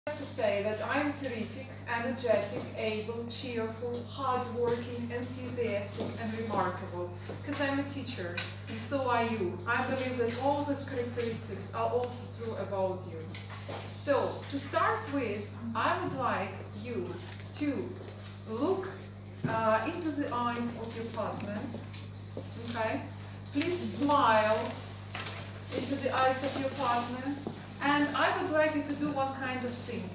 To say that I'm terrific, energetic, able, cheerful, hardworking, enthusiastic, and remarkable. Because I'm a teacher, and so are you. I believe that all those characteristics are also true about you. So, to start with, I would like you to look into the eyes of your partner. Okay? Please smile into the eyes of your partner. And I would like you to do one kind of thing.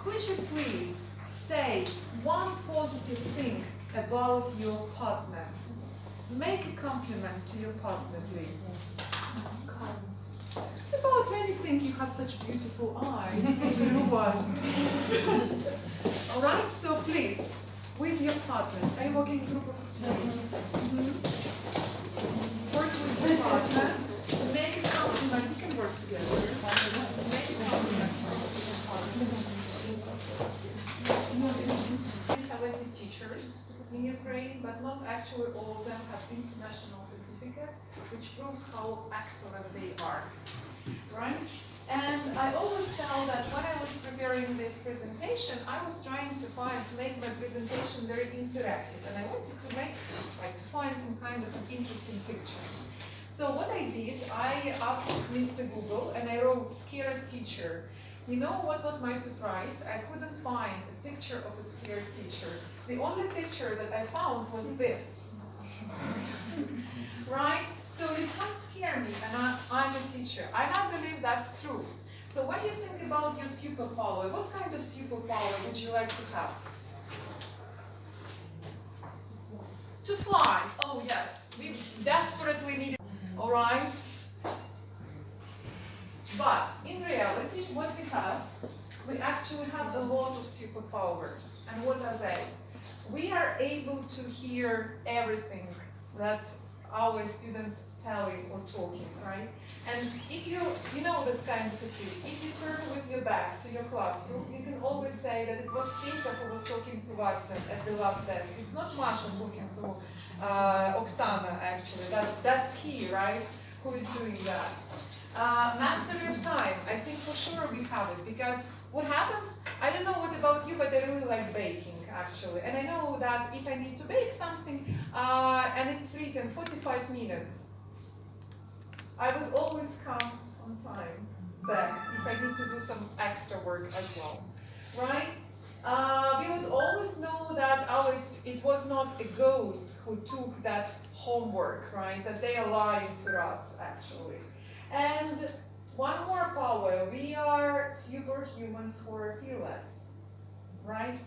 Could you please say one positive thing about your partner? Make a compliment to your partner, please. About anything, you have such beautiful eyes. Alright, so please, with your partners, are you working in a group of three? Work with your partner. Make a compliment. You can work together. Make a compliment. We have talented teachers in Ukraine, but not actually all of them have international certificate, which proves how excellent they are. Right? And I always tell that when I was preparing this presentation, I was trying to make my presentation very interactive, and I wanted to find some kind of an interesting picture. So what I did, I asked Mr. Google and I wrote scared teacher. You know what was my surprise? I couldn't find a picture of a scared teacher. The only picture that I found was this. Right? So you can't scare me, and I'm a teacher. And I believe that's true. So when you think about your superpower, what kind of superpower would you like to have? To fly. Oh yes, we desperately need it. Alright? But in reality, what we actually have a lot of superpowers. And what are they? We are able to hear everything that our students telling or talking, right? And if you know this kind of a trick, if you turn with your back to your classroom, you can always say that it was Spikar who was talking to us at the last desk. It's not Masha talking to Oksana, actually. That's he, right? Who is doing that? Mastery of time. I think for sure we have it, because what happens, I don't know what about you, but I really like baking, actually. And I know that if I need to bake something, and it's written 45 minutes, I would always come on time back if I need to do some extra work as well, right? We would always know that it was not a ghost who took that homework, right? That they are lying to us, actually. And one more power, we are superhumans who are fearless, right?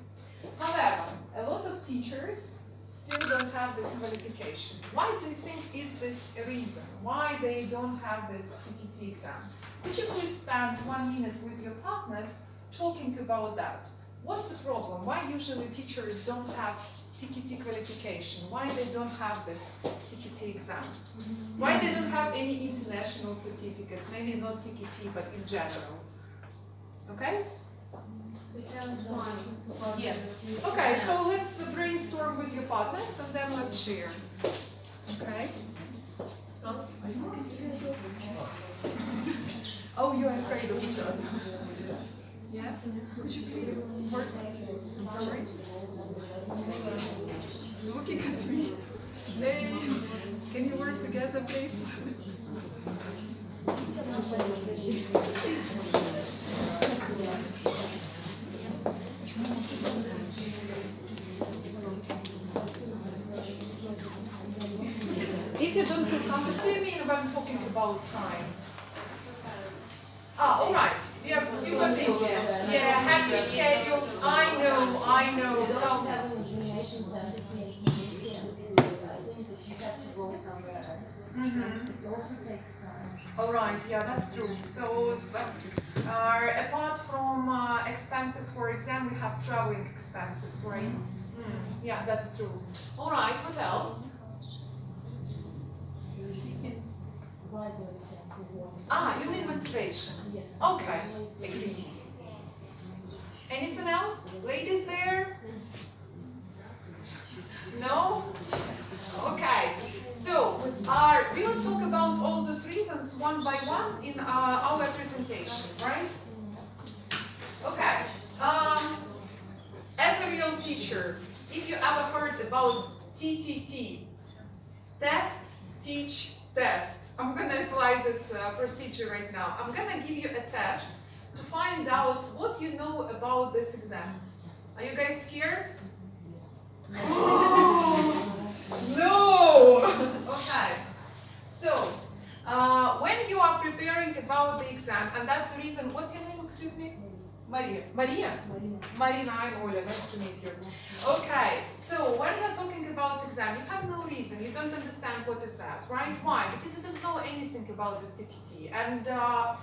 However, a lot of teachers still don't have this qualification. Why do you think is this a reason? Why they don't have this TKT exam? Could you please spend 1 minute with your partners talking about that? What's the problem? Why usually teachers don't have TKT qualification? Why they don't have this TKT exam? Why they don't have any international certificates? Maybe not TKT, but in general. Okay? Yes. Okay, so let's brainstorm with your partners and then let's share. Okay? Oh, you're afraid of each other. Yeah? Could you please work? I'm sorry. You're looking at me. Hey, can you work together, please? If you don't feel comfortable, what do you mean when I'm talking about time? All right. We have super busy. Yeah, hectic schedule. I know. Tell me. All right. Yeah, that's true. So apart from expenses for exam, we have traveling expenses, right? Yeah, that's true. All right. What else? You mean motivation? Yes. Okay, agree. Anything else? Ladies there? No? Okay, so we will talk about all those reasons one by one in our presentation, right? Okay. teacher, if you ever heard about TTT, test, teach, test. I'm gonna apply this procedure right now. I'm gonna give you a test to find out what you know about this exam. Are you guys scared? No! Okay. So, when you are preparing about the exam, and that's the reason, what's your name, excuse me? Maria. Maria? Marina, I'm Oля, nice to meet you. Okay, so when you're talking about exam, you have no reason, you don't understand what is that, right? Why? Because you don't know anything about this TKT. And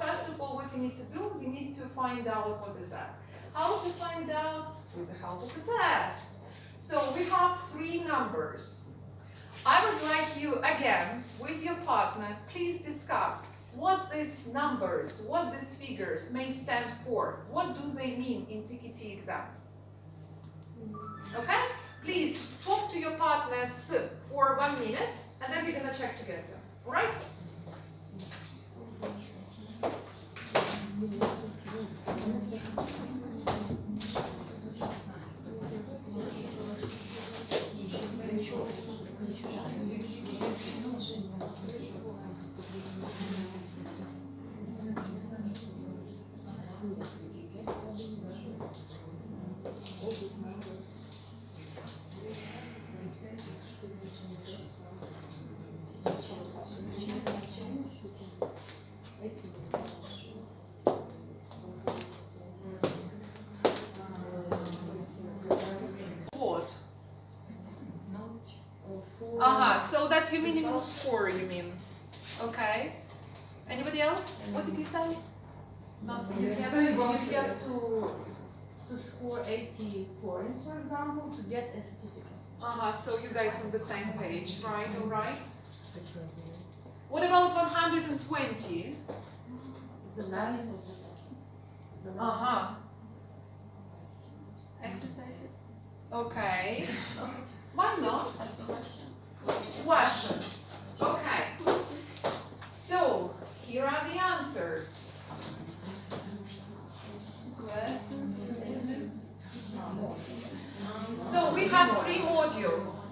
first of all, what you need to do, you need to find out what is that. How to find out? With the help of the test. So we have 3 numbers. I would like you, again, with your partner, please discuss what these numbers, what these figures may stand for. What do they mean in TKT exam? Okay? Please talk to your partners for 1 minute, and then we're gonna check together. All right? What? So that's your minimum score, you mean? Okay. Anybody else? What did you say? Nothing. You have to score 80 points, for example, to get a certificate. So you guys on the same page, right? All right. What about 120? The last of the Exercises? Okay. Why not? questions. Questions. Okay. So, here are the answers. So we have 3 modules.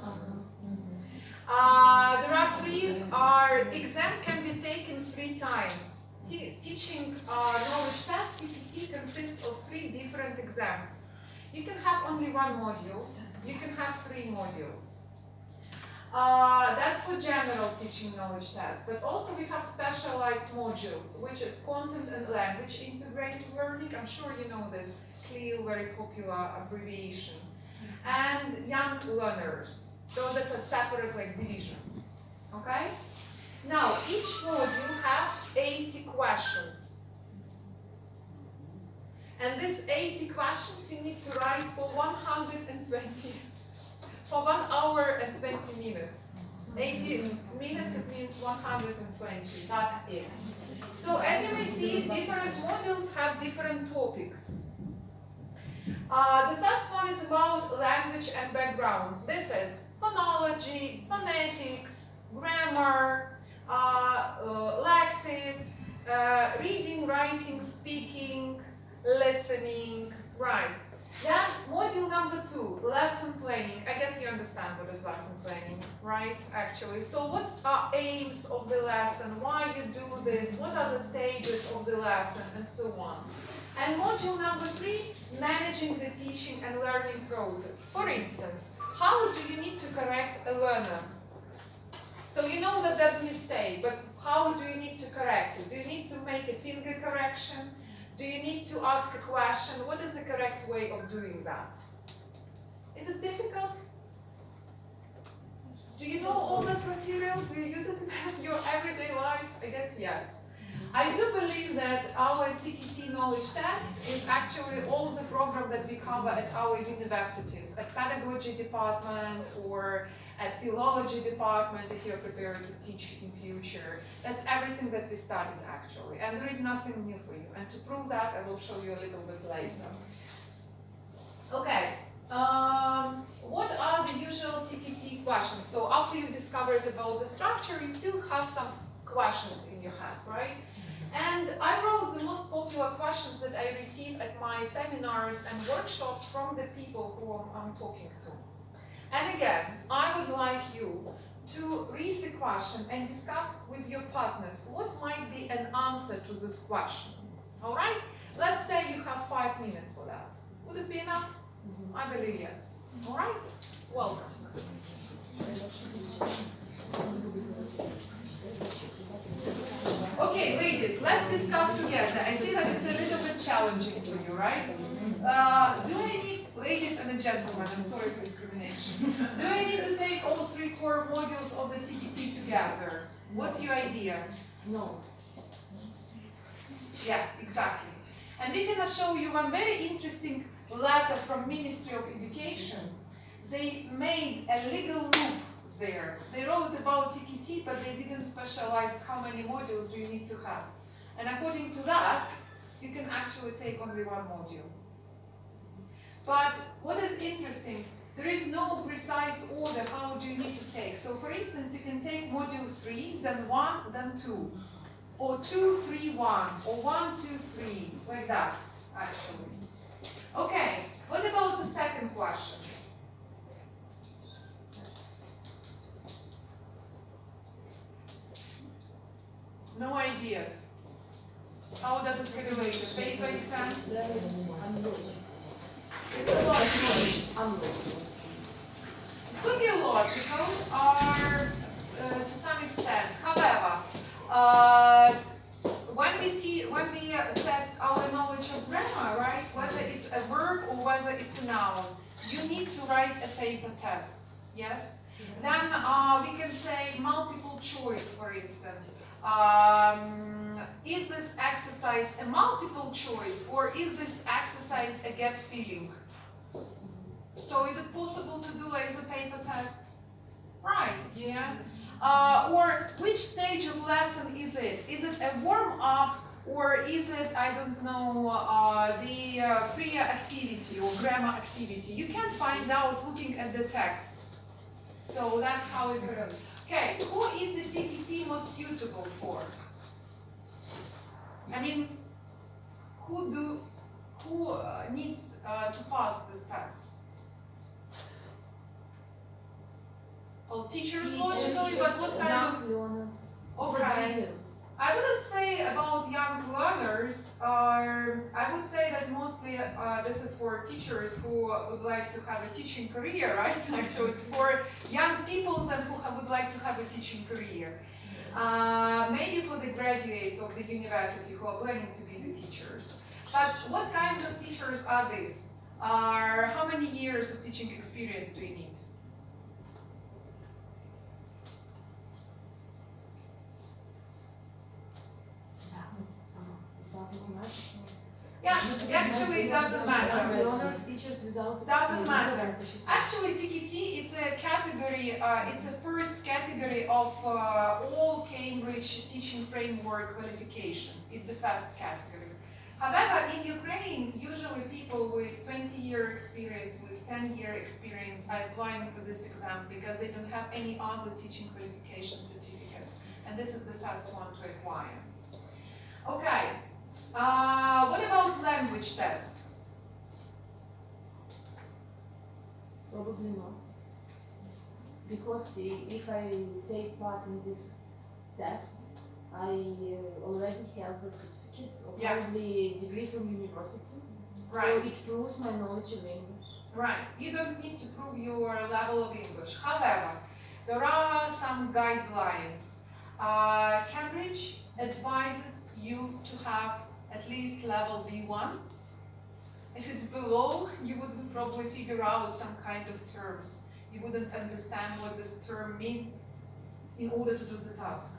There are 3, our exam can be taken 3 times. Teaching knowledge test, TPT, consists of 3 different exams. You can have only 1 module, you can have 3 modules. That's for general teaching knowledge tests, but also we have specialized modules, which is content and language integrated learning. I'm sure you know this CLIL, very popular abbreviation. And young learners. So that's a separate divisions. Okay? Now, each module have 80 questions. And these 80 questions we need to write for 120, for 1 hour and 20 minutes. 80 minutes, it means 120, that's it. So as you may see, different modules have different topics. The first one is about language and background. This is phonology, phonetics, grammar, lexis, reading, writing, speaking, listening, right. Then module number 2, lesson planning. I guess you understand what is lesson planning, right, actually. So what are aims of the lesson, why you do this, what are the stages of the lesson, and so on. And module number 3, managing the teaching and learning process. For instance, how do you need to correct a learner? So you know that mistake, but how do you need to correct it? Do you need to make a finger correction? Do you need to ask a question? What is the correct way of doing that? Is it difficult? Do you know all that material? Do you use it in your everyday life? I guess yes. I do believe that our TKT knowledge test is actually all the program that we cover at our universities, at pedagogy department or at philology department if you're prepared to teach in future. That's everything that we studied actually, and there is nothing new for you. And to prove that, I will show you a little bit later. Okay, what are the usual TKT questions? So after you've discovered about the structure, you still have some questions in your head, right? And I wrote the most popular questions that I receive at my seminars and workshops from the people who I'm talking to. And again, I would like you to read the question and discuss with your partners what might be an answer to this question. All right? Let's say you have 5 minutes for that. Would it be enough? I believe yes. All right? Welcome. Okay, ladies, let's discuss together. I see that it's a little bit challenging for you, right? Do I need, ladies and gentlemen, I'm sorry for discrimination. Do I need to take all 3 core modules of the TPT together? What's your idea? No. Yeah, exactly. And we can show you a very interesting letter from Ministry of Education. They made a legal loop there. They wrote about TPT, but they didn't specialize how many modules do you need to have. And according to that, you can actually take only 1 module. But what is interesting, there is no precise order how do you need to take. So for instance, you can take module 3, then 1, then 2. Or 2, 3, 1, or 1, 2, 3, like that, actually. Okay, what about the second question? No ideas. How does it relate to paper exam? It's a logical. It could be logical, or to some extent. However, when we test our knowledge of grammar, right, whether it's a verb or whether it's a noun, you need to write a paper test. Yes. Then we can say multiple choice, for instance. Is this exercise a multiple choice, or is this exercise a gut feeling? So is it possible to do as a paper test? Right, yeah. Or which stage of lesson is it? Is it a warm-up, or is it, I don't know, the freer activity or grammar activity? You can find out looking at the text. So that's how it goes. Okay, who is the TPT most suitable for? I mean, who needs to pass this test? Well, teachers logically, but what kind of learners. Okay. I wouldn't say about young learners. I would say that mostly this is for teachers who would like to have a teaching career, right? Actually, for young people and who would like to have a teaching career. Maybe for the graduates of the university who are planning to be the teachers. But what kind of teachers are these? How many years of teaching experience do you need? Yeah, actually it doesn't matter. Learners, teachers without Doesn't matter. Actually, TKT is a category, it's a first category of all Cambridge teaching framework qualifications. It's the first category. However, in Ukraine, usually people with 20-year experience, with 10-year experience are applying for this exam because they don't have any other teaching qualification certificates. And this is the first one to acquire. Okay. What about language test? Probably not. Because see, if I take part in this test, I already have a certificate or probably degree from university. Right. So it proves my knowledge of English. Right. You don't need to prove your level of English. However, there are some guidelines. Cambridge advises you to have at least level B1. If it's below, you wouldn't probably figure out some kind of terms. You wouldn't understand what this term means in order to do the task.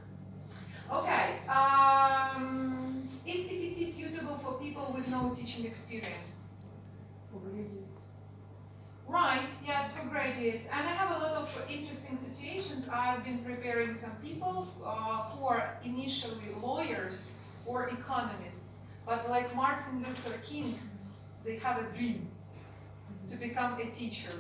Okay, is TPT suitable for people with no teaching experience? For graduates. Right, yes, for graduates. And I have a lot of interesting situations. I've been preparing some people who are initially lawyers or economists, but like Martin Luther King, they have a dream to become a teacher.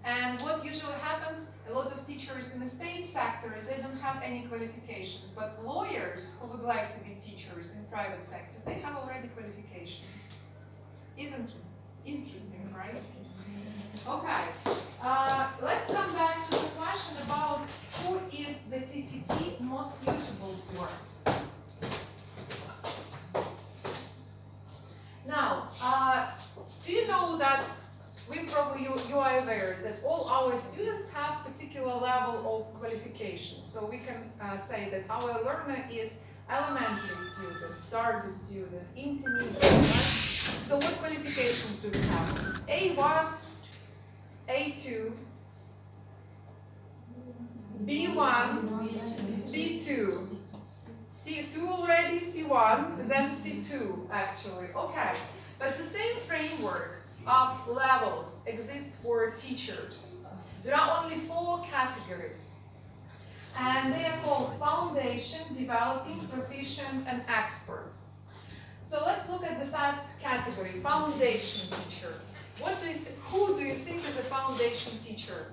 And what usually happens, a lot of teachers in the state sector, they don't have any qualifications, but lawyers who would like to be teachers in private sector, they have already qualification. Isn't it interesting, right? Okay, let's come back to the question about who is the TPT most suitable for. Now, do you know that you are aware that all our students have particular level of qualification. So we can say that our learner is elementary student, starter student, intermediate, right? So what qualifications do we have? A1, A2, B1, B2, C2 already, C1, then C2 actually. Okay, but the same framework of levels exists for teachers. There are only 4 categories. And they are called foundation, developing, proficient, and expert. So let's look at the first category, foundation teacher. Who do you think is a foundation teacher?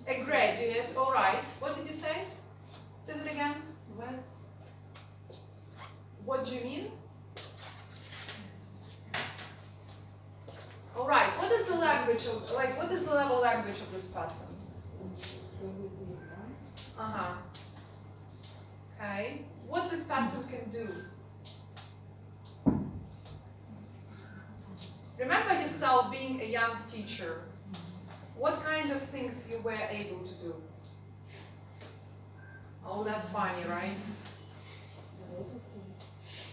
A graduate, all right. What did you say? Say it again. What do you mean? All right. What is the language of, what is the level language of this person? Okay. What this person can do? Remember yourself being a young teacher. What kind of things you were able to do? Oh, that's funny, right?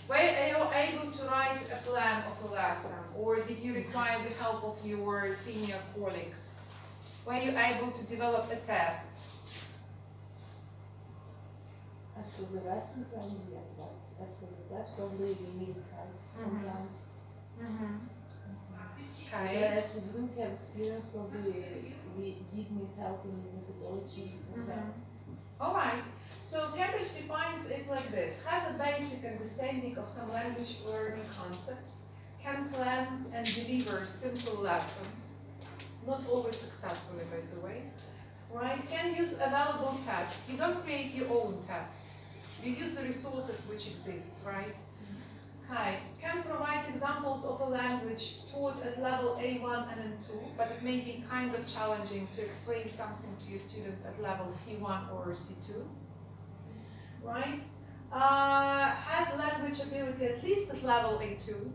Were you able to write a plan of a lesson, or did you require the help of your senior colleagues? Were you able to develop a test? As for the lesson plan, yes, but as for the test, probably we need help sometimes. Okay. Whereas we didn't have experience, probably we did need help in methodology as well. All right. So Cambridge defines it like this: has a basic understanding of some language learning concepts, can plan and deliver simple lessons, not always successfully, by the way, right? Can use available tests. You don't create your own test. You use the resources which exist, right? Hi. Can provide examples of a language taught at level A1 and N2, but it may be kind of challenging to explain something to your students at level C1 or C2. Right? Has language ability at least at level A2.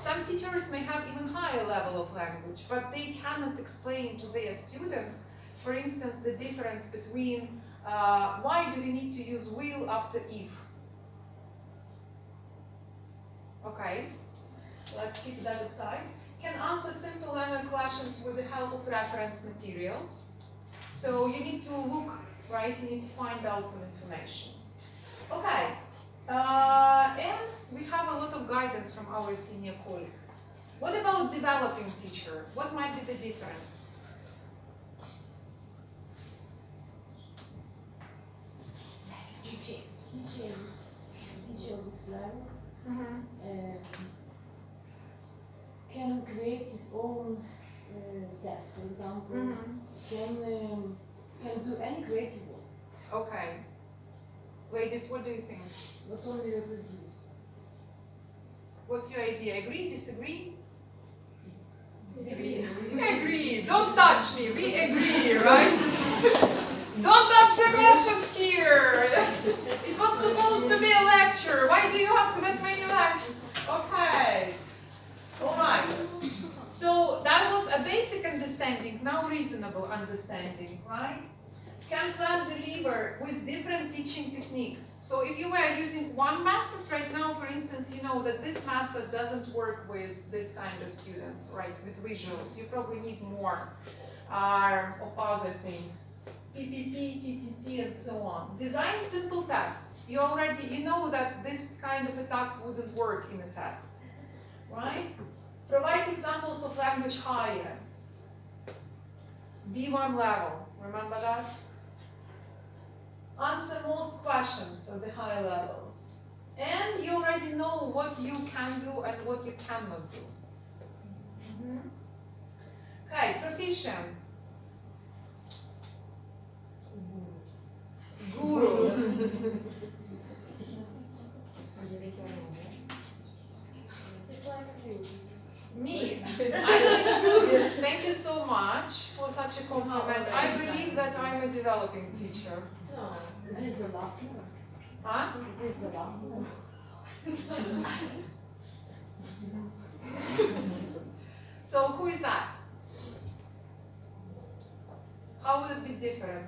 Some teachers may have even higher level of language, but they cannot explain to their students, for instance, the difference between why do we need to use will after if. Okay, let's keep that aside. Can answer simple learner questions with the help of reference materials. So you need to look, right? You need to find out some information. Okay, and we have a lot of guidance from our senior colleagues. What about developing teacher? What might be the difference? Teacher of this level can create his own test, for example, can do any creative work. Okay. Ladies, what do you think? Not only reproduce. What's your idea? Agree? Disagree? Agree. Agree. Don't touch me. We agree, right? Don't ask the questions here. It was supposed to be a lecture. Why do you ask that many questions? Okay. All right. So that was a basic understanding, now reasonable understanding, right? Can plan deliver with different teaching techniques. So if you were using one method right now, for instance, you know that this method doesn't work with this kind of students, right? With visuals. You probably need more of other things. PPP, TTT, and so on. Design simple tests. You know that this kind of a task wouldn't work in a test, right? Provide examples of language higher. B1 level, remember that? Answer most questions at the higher levels. And you already know what you can do and what you cannot do. Okay, proficient. Guru. It's like you. Me. I think, thank you so much for such a compliment. I believe that I'm a developing teacher. No, this is the last one. Huh? This is the last one. So who is that? How would it be different?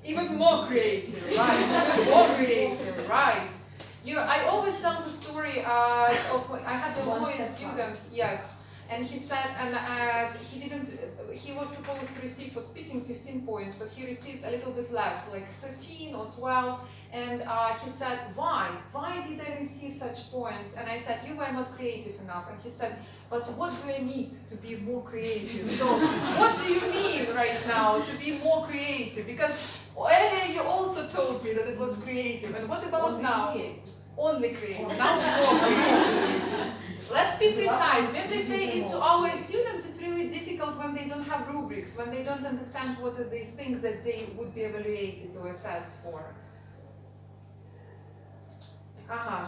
Even more creative, right? Even more creative, right? I always tell the story of I had a lawyer student, yes, and he said, and he was supposed to receive for speaking 15 points, but he received a little bit less, like 13 or 12, and he said, why? Why did I receive such points? And I said, you were not creative enough. And he said, but what do I need to be more creative? So what do you mean right now to be more creative? Because earlier you also told me that it was creative, and what about now? Only creative, now more creative. Let's be precise. When we say it to our students, it's really difficult when they don't have rubrics, when they don't understand what are these things that they would be evaluated or assessed for.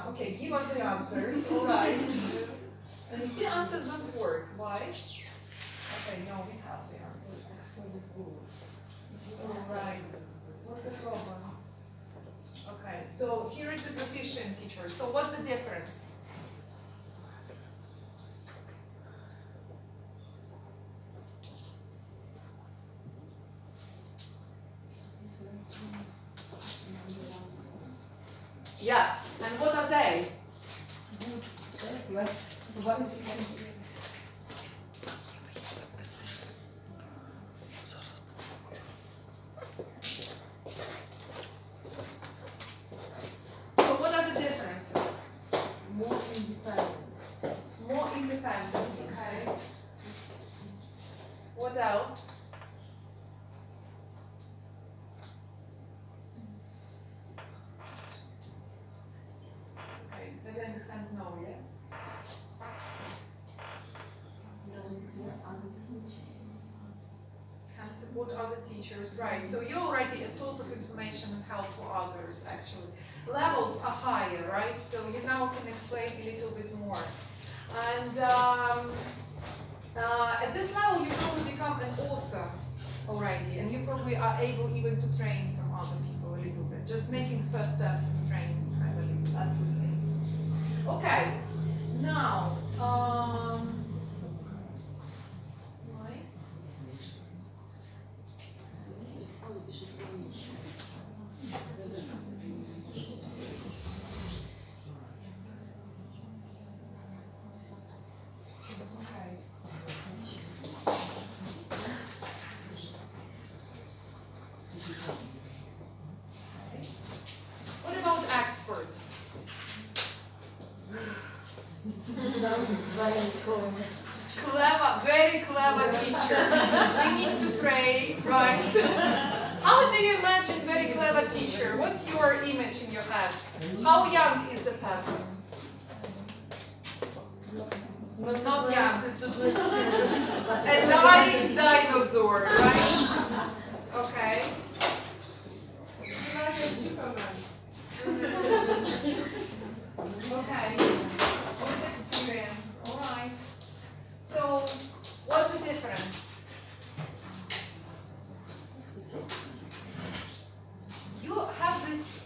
Okay, give us the answers, all right. And you see answers don't work, why? Okay, no, we have the answers. All right, what's the problem? Okay, so here is the proficient teacher. So what's the difference? Yes, and what are they? What else? Okay, does I understand no yet? Can support other teachers, right? So you're already a source of information and help for others, actually. Levels are higher, right? So you now can explain a little bit more. And at this level, you probably become an author already, and you probably are able even to train some other people a little bit. Just making the first steps in training, I believe. That's the thing. Okay, now, what about expert? Clever, very clever teacher. We need to pray, right? How do you imagine very clever teacher? What's your image in your head? How young is the person? No, not young. A dying dinosaur, right? Okay. Like a Superman. Okay. With experience. All right. So, what's the difference? You have this,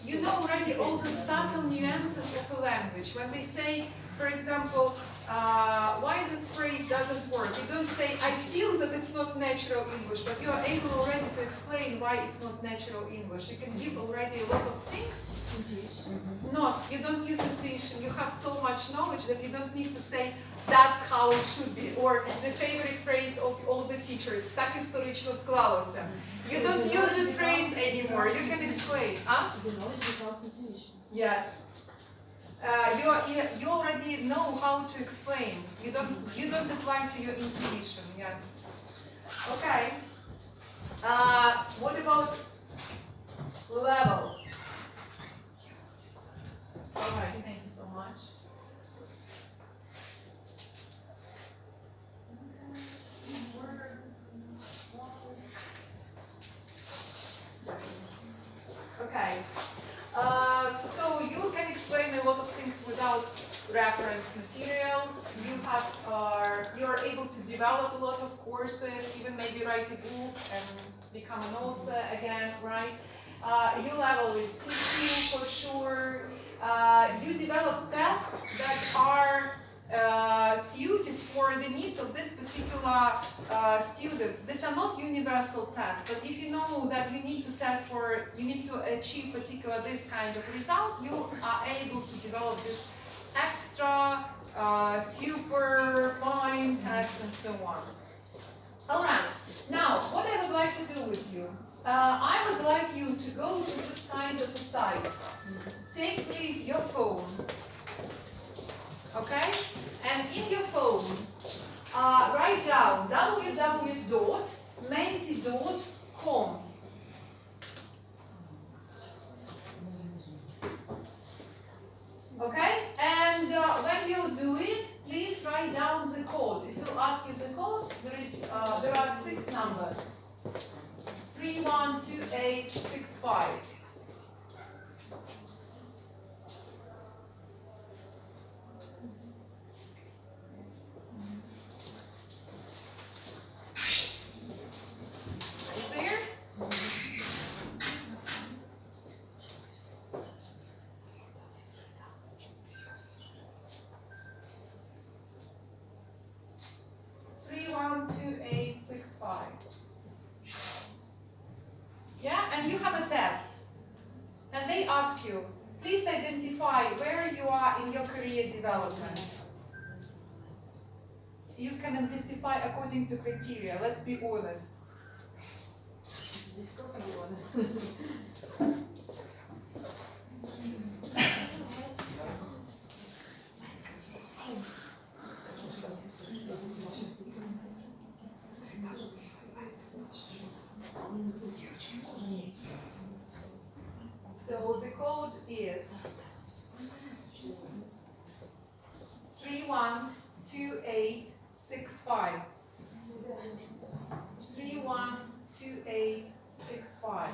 you know already all the subtle nuances of the language. When they say, for example, why this phrase doesn't work, you don't say, I feel that it's not natural English, but you are able already to explain why it's not natural English. You can give already a lot of things. Intuition. No, you don't use intuition. You have so much knowledge that you don't need to say, that's how it should be. Or the favorite phrase of all the teachers, так історично склалося. You don't use this phrase anymore. You can explain. Huh? The knowledge becomes intuition. Yes. You already know how to explain. You don't apply to your intuition. Yes. Okay. What about levels? All right. Thank you so much. those things without reference materials. You are able to develop a lot of courses, even maybe write a book and become an author again, right? Your level is C2 for sure. You develop tests that are suited for the needs of this particular students. These are not universal tests, but if you know that you need to test for, you need to achieve particular this kind of result, you are able to develop this extra, super fine test and so on. Alright, now what I would like to do with you, I would like you to go to this kind of a site. Take please your phone, okay? And in your phone, write down www.menti.com. Okay? And when you do it, please write down the code. If you ask you the code, there are 6 numbers. 312865. Is there? Yeah, and you have a test. And they ask you, please identify where you are in your career development. You can identify according to criteria, let's be honest. It's difficult to be honest. So the code is 312865. 312865.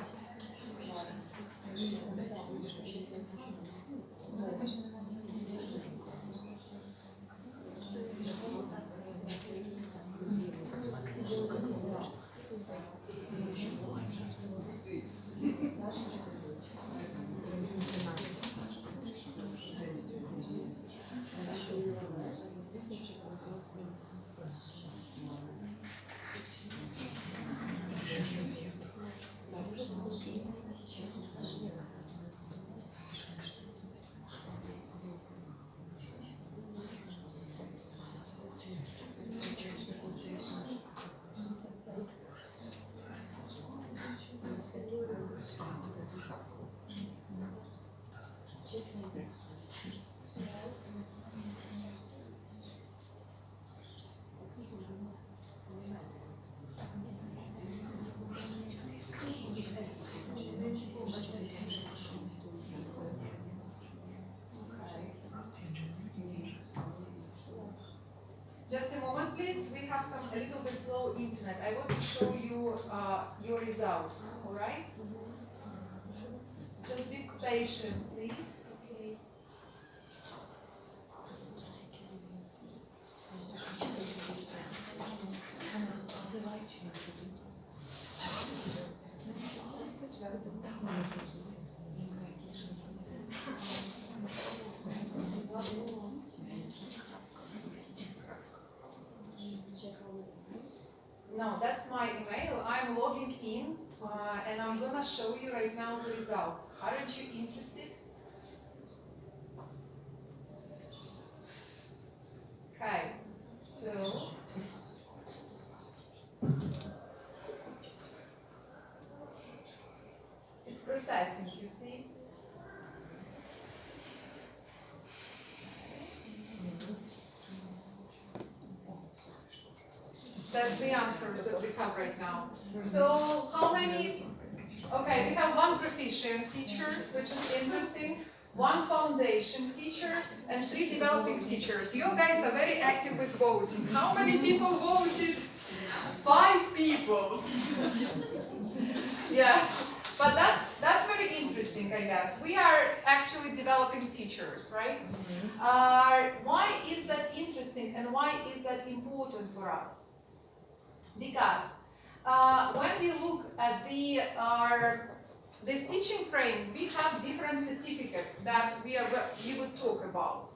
Just a moment, please. We have a little bit slow internet. I want to show you your results. All right? Just be patient, please. Okay. No, that's my email. I'm logging in and I'm gonna show you right now the result. Aren't you interested? Okay, so it's processing, you see? That's the answers that we have right now. So how many? Okay, we have 1 proficient teacher, which is interesting, 1 foundation teacher, and 3 developing teachers. You guys are very active with voting. How many people voted? 5 people. Yes. But that's very interesting, I guess. We are actually developing teachers, right? Why is that interesting and why is that important for us? Because when we look at this teaching frame, we have different certificates that we would talk about.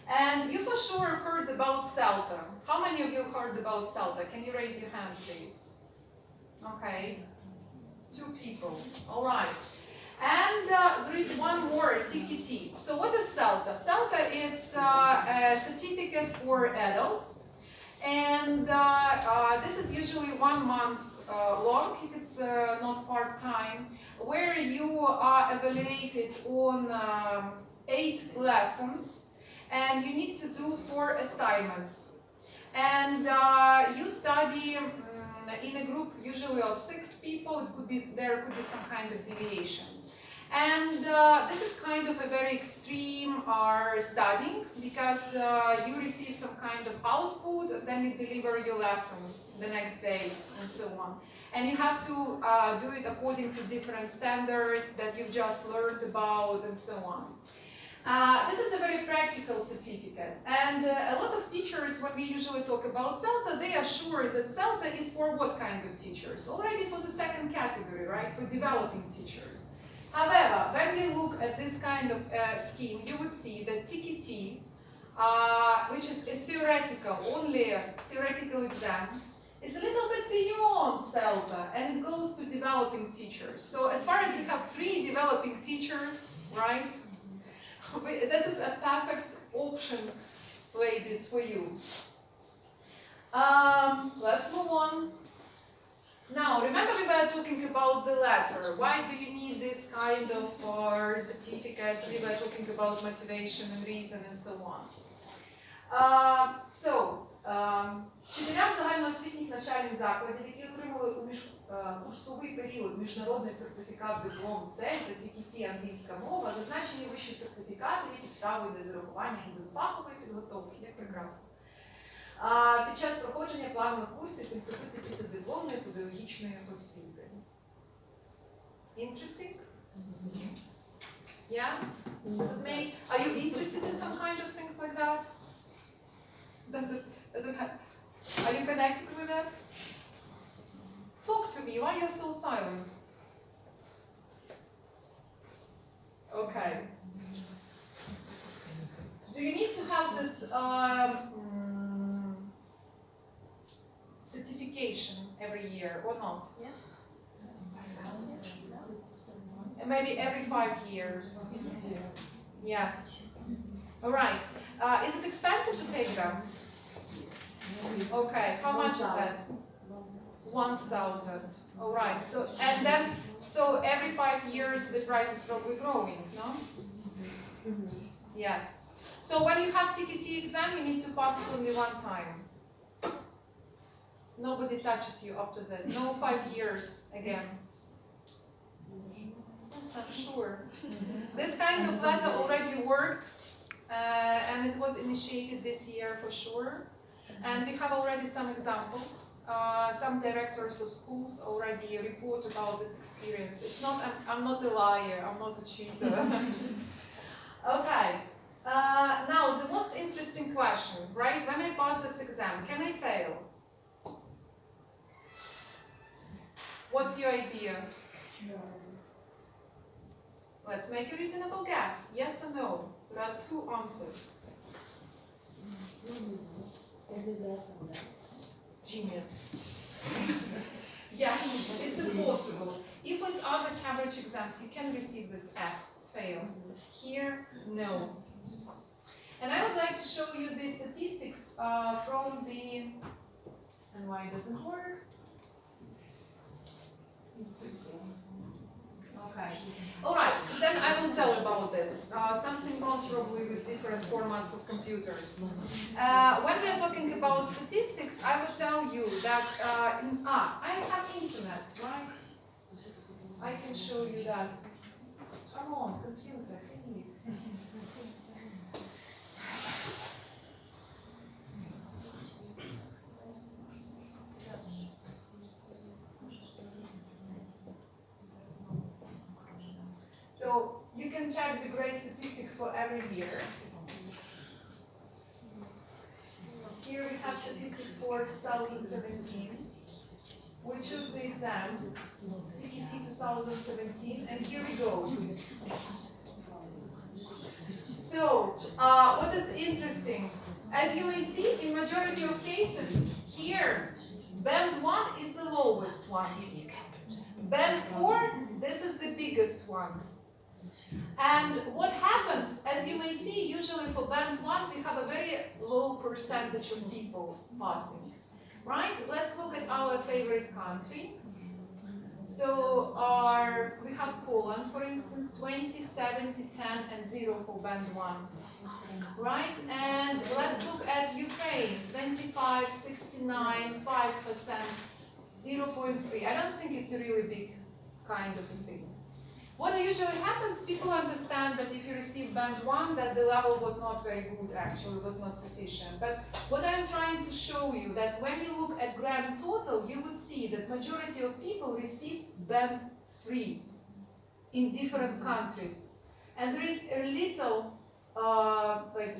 And you for sure heard about CELTA. How many of you heard about CELTA? Can you raise your hand, please? Okay. 2 people. All right. And there is one more, TKT. So what is CELTA? CELTA is a certificate for adults. And this is usually 1 month long, if it's not part-time, where you are evaluated on 8 lessons, and you need to do 4 assignments. And you study in a group usually of 6 people. There could be some kind of deviations. And this is kind of a very extreme studying, because you receive some kind of output, then you deliver your lesson the next day, and so on. And you have to do it according to different standards that you've just learned about, and so on. This is a very practical certificate, and a lot of teachers, when we usually talk about CELTA, they are sure that CELTA is for what kind of teachers? Already for the second category, right? For developing teachers. However, when we look at this kind of scheme, you would see that TKT, which is a theoretical, only a theoretical exam, is a little bit beyond CELTA, and it goes to developing teachers. So as far as you have 3 developing teachers, right? This is a perfect option, ladies, for you. Let's move on. Now, remember we were talking about the letter. Why do you need this kind of certificates? We were talking about motivation and reason and so on. Вчителям загальноосвітніх навчальних закладів, які отримали у курсовий період міжнародний сертифікат диплом СЕЛЬ та TKT англійська мова, зазначені вищі сертифікати є підставою для зарахування до фахової підготовки. Як прекрасно. Під час проходження планових курсів в Інституті післядипломної педагогічної освіти. Interesting? Yeah? Are you interested in some kind of things like that? Are you connected with that? Talk to me. Why are you so silent? Okay. Do you need to have this certification every year or not? Yeah. Maybe every 5 years. Yes. All right. Is it expensive to take them? Okay. How much is that? 1,000. All right. So every 5 years the price is probably growing, no? Yes. So when you have TKT exam, you need to pass it only 1 time. Nobody touches you after that. No 5 years again. Yes, I'm sure. This kind of letter already worked, and it was initiated this year for sure. And we have already some examples. Some directors of schools already report about this experience. It's not. I'm not a liar. I'm not a cheater. Okay. Now the most interesting question, right? When I pass this exam, can I fail? What's your idea? Let's make a reasonable guess. Yes or no? There are 2 answers. Genius. Yes, it's impossible. If with other Cambridge exams, you can receive this F, fail. Here, no. And I would like to show you the statistics from the... And why it doesn't work? Interesting. Okay. All right, then I will tell about this. Something wrong probably with different formats of computers. When we are talking about statistics, I will tell you that, I have internet, right? I can show you that. Come on, computer, please. can check the grade statistics for every year. Here we have statistics for 2017. We choose the exam, TET 2017, and here we go. So, what is interesting? As you may see, in majority of cases, here, band 1 is the lowest one. Band 4, this is the biggest one. And what happens, as you may see, usually for band 1, we have a very low percentage of people passing. Right? Let's look at our favorite country. So we have Poland, for instance, 20, 70, 10, and 0 for band 1. Right? And let's look at Ukraine, 25, 69, 5%, 0.3. I don't think it's a really big kind of a thing. What usually happens, people understand that if you receive band 1, that the level was not very good, actually, was not sufficient. But what I'm trying to show you, that when you look at grand total, you would see that majority of people receive band 3 in different countries. And there is a little,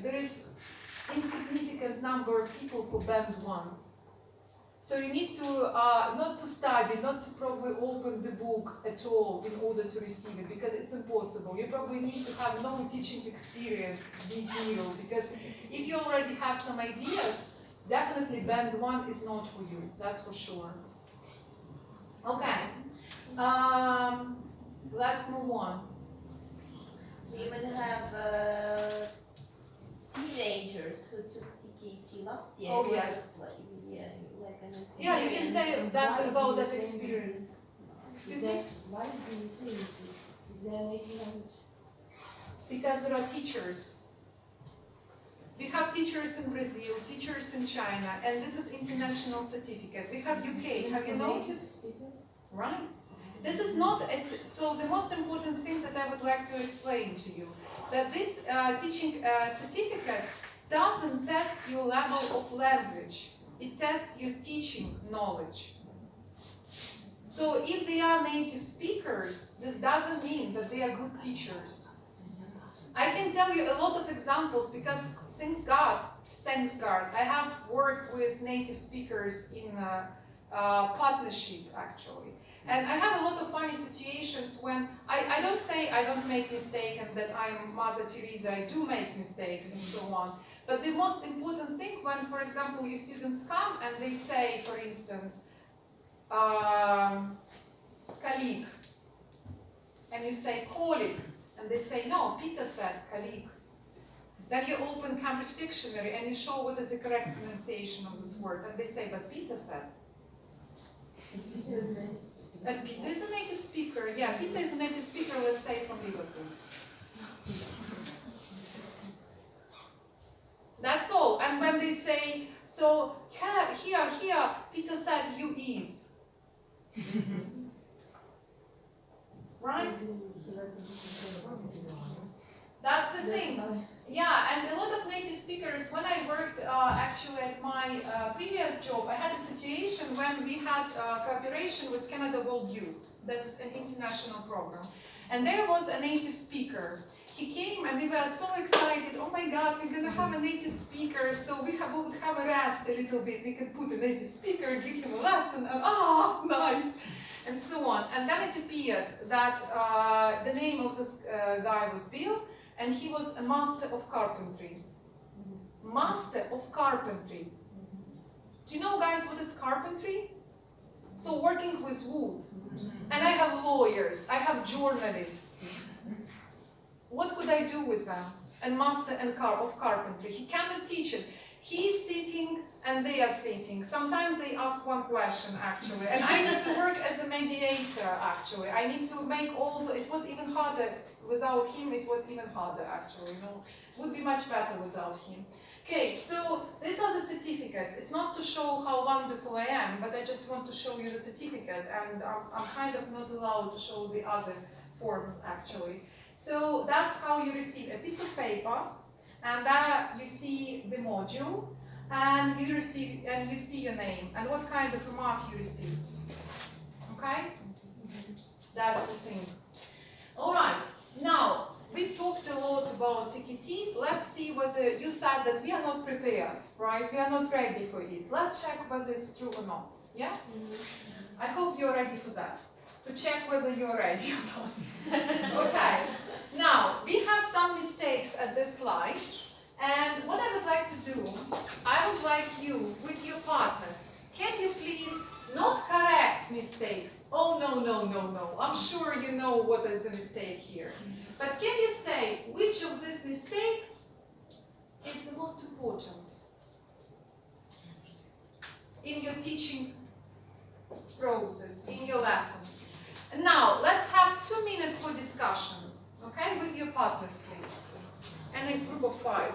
there is insignificant number of people for band 1. So you need to not to study, not to probably open the book at all in order to receive it, because it's impossible. You probably need to have no teaching experience, B0, because if you already have some ideas, definitely band 1 is not for you, that's for sure. Okay, let's move on. We even have teenagers who took TKT last year. Oh, yes. Yeah, you can say that about that experience. Excuse me? Why is it using it? Their native language? Because there are teachers. We have teachers in Brazil, teachers in China, and this is international certificate. We have UK, have you noticed? Right. This is not, so the most important thing that I would like to explain to you, that this teaching certificate doesn't test your level of language. It tests your teaching knowledge. So if they are native speakers, that doesn't mean that they are good teachers. I can tell you a lot of examples because thanks God, I have worked with native speakers in partnership actually. And I have a lot of funny situations when I don't say I don't make mistakes and that I'm Mother Teresa, I do make mistakes and so on. But the most important thing when, for example, your students come and they say, for instance, colleague, and you say colleague, and they say, no, Peter said colleague. Then you open Cambridge Dictionary and you show what is the correct pronunciation of this word, and they say, but Peter said. And Peter is a native speaker. Yeah, Peter is a native speaker, let's say, from Liverpool. That's all. And when they say, so here, Peter said you is. Right? That's the thing. Yeah, and a lot of native speakers, when I worked actually at my previous job, I had a situation when we had cooperation with Canada World Youth. This is an international program. And there was a native speaker. He came and we were so excited, oh my God, we're going to have a native speaker, so we would have a rest a little bit. We could put a native speaker, give him a lesson, and nice, and so on. And then it appeared that the name of this guy was Bill, and he was a master of carpentry. Master of carpentry. Do you know, guys, what is carpentry? So working with wood. And I have lawyers, I have journalists. What could I do with them? And master of carpentry. He cannot teach it. He's sitting and they are sitting. Sometimes they ask one question actually. And I need to work as a mediator actually. I need to make also, it was even harder without him, it was even harder actually. No, it would be much better without him. Okay, so these are the certificates. It's not to show how wonderful I am, but I just want to show you the certificate, and I'm kind of not allowed to show the other forms actually. So that's how you receive a piece of paper, and there you see the module, and you see your name and what kind of a mark you received. Okay? That's the thing. All right. Now, we talked a lot about TKT. Let's see whether you said that we are not prepared, right? We are not ready for it. Let's check whether it's true or not. Yeah? I hope you're ready for that. To check whether you're ready or not. Okay. Now, we have some mistakes at this slide. And what I would like to do, I would like you, with your partners, can you please not correct mistakes? Oh, no, no, no, no. I'm sure you know what is a mistake here. But can you say which of these mistakes is the most important in your teaching process, in your lessons? And now, let's have 2 minutes for discussion, okay, with your partners, please. And a group of 5.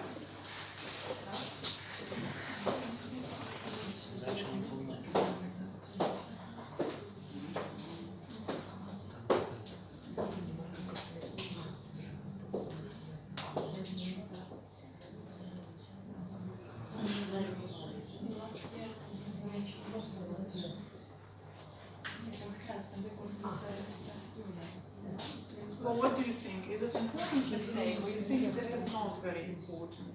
Well, what do you think? Is it an important mistake, or you think this is not very important?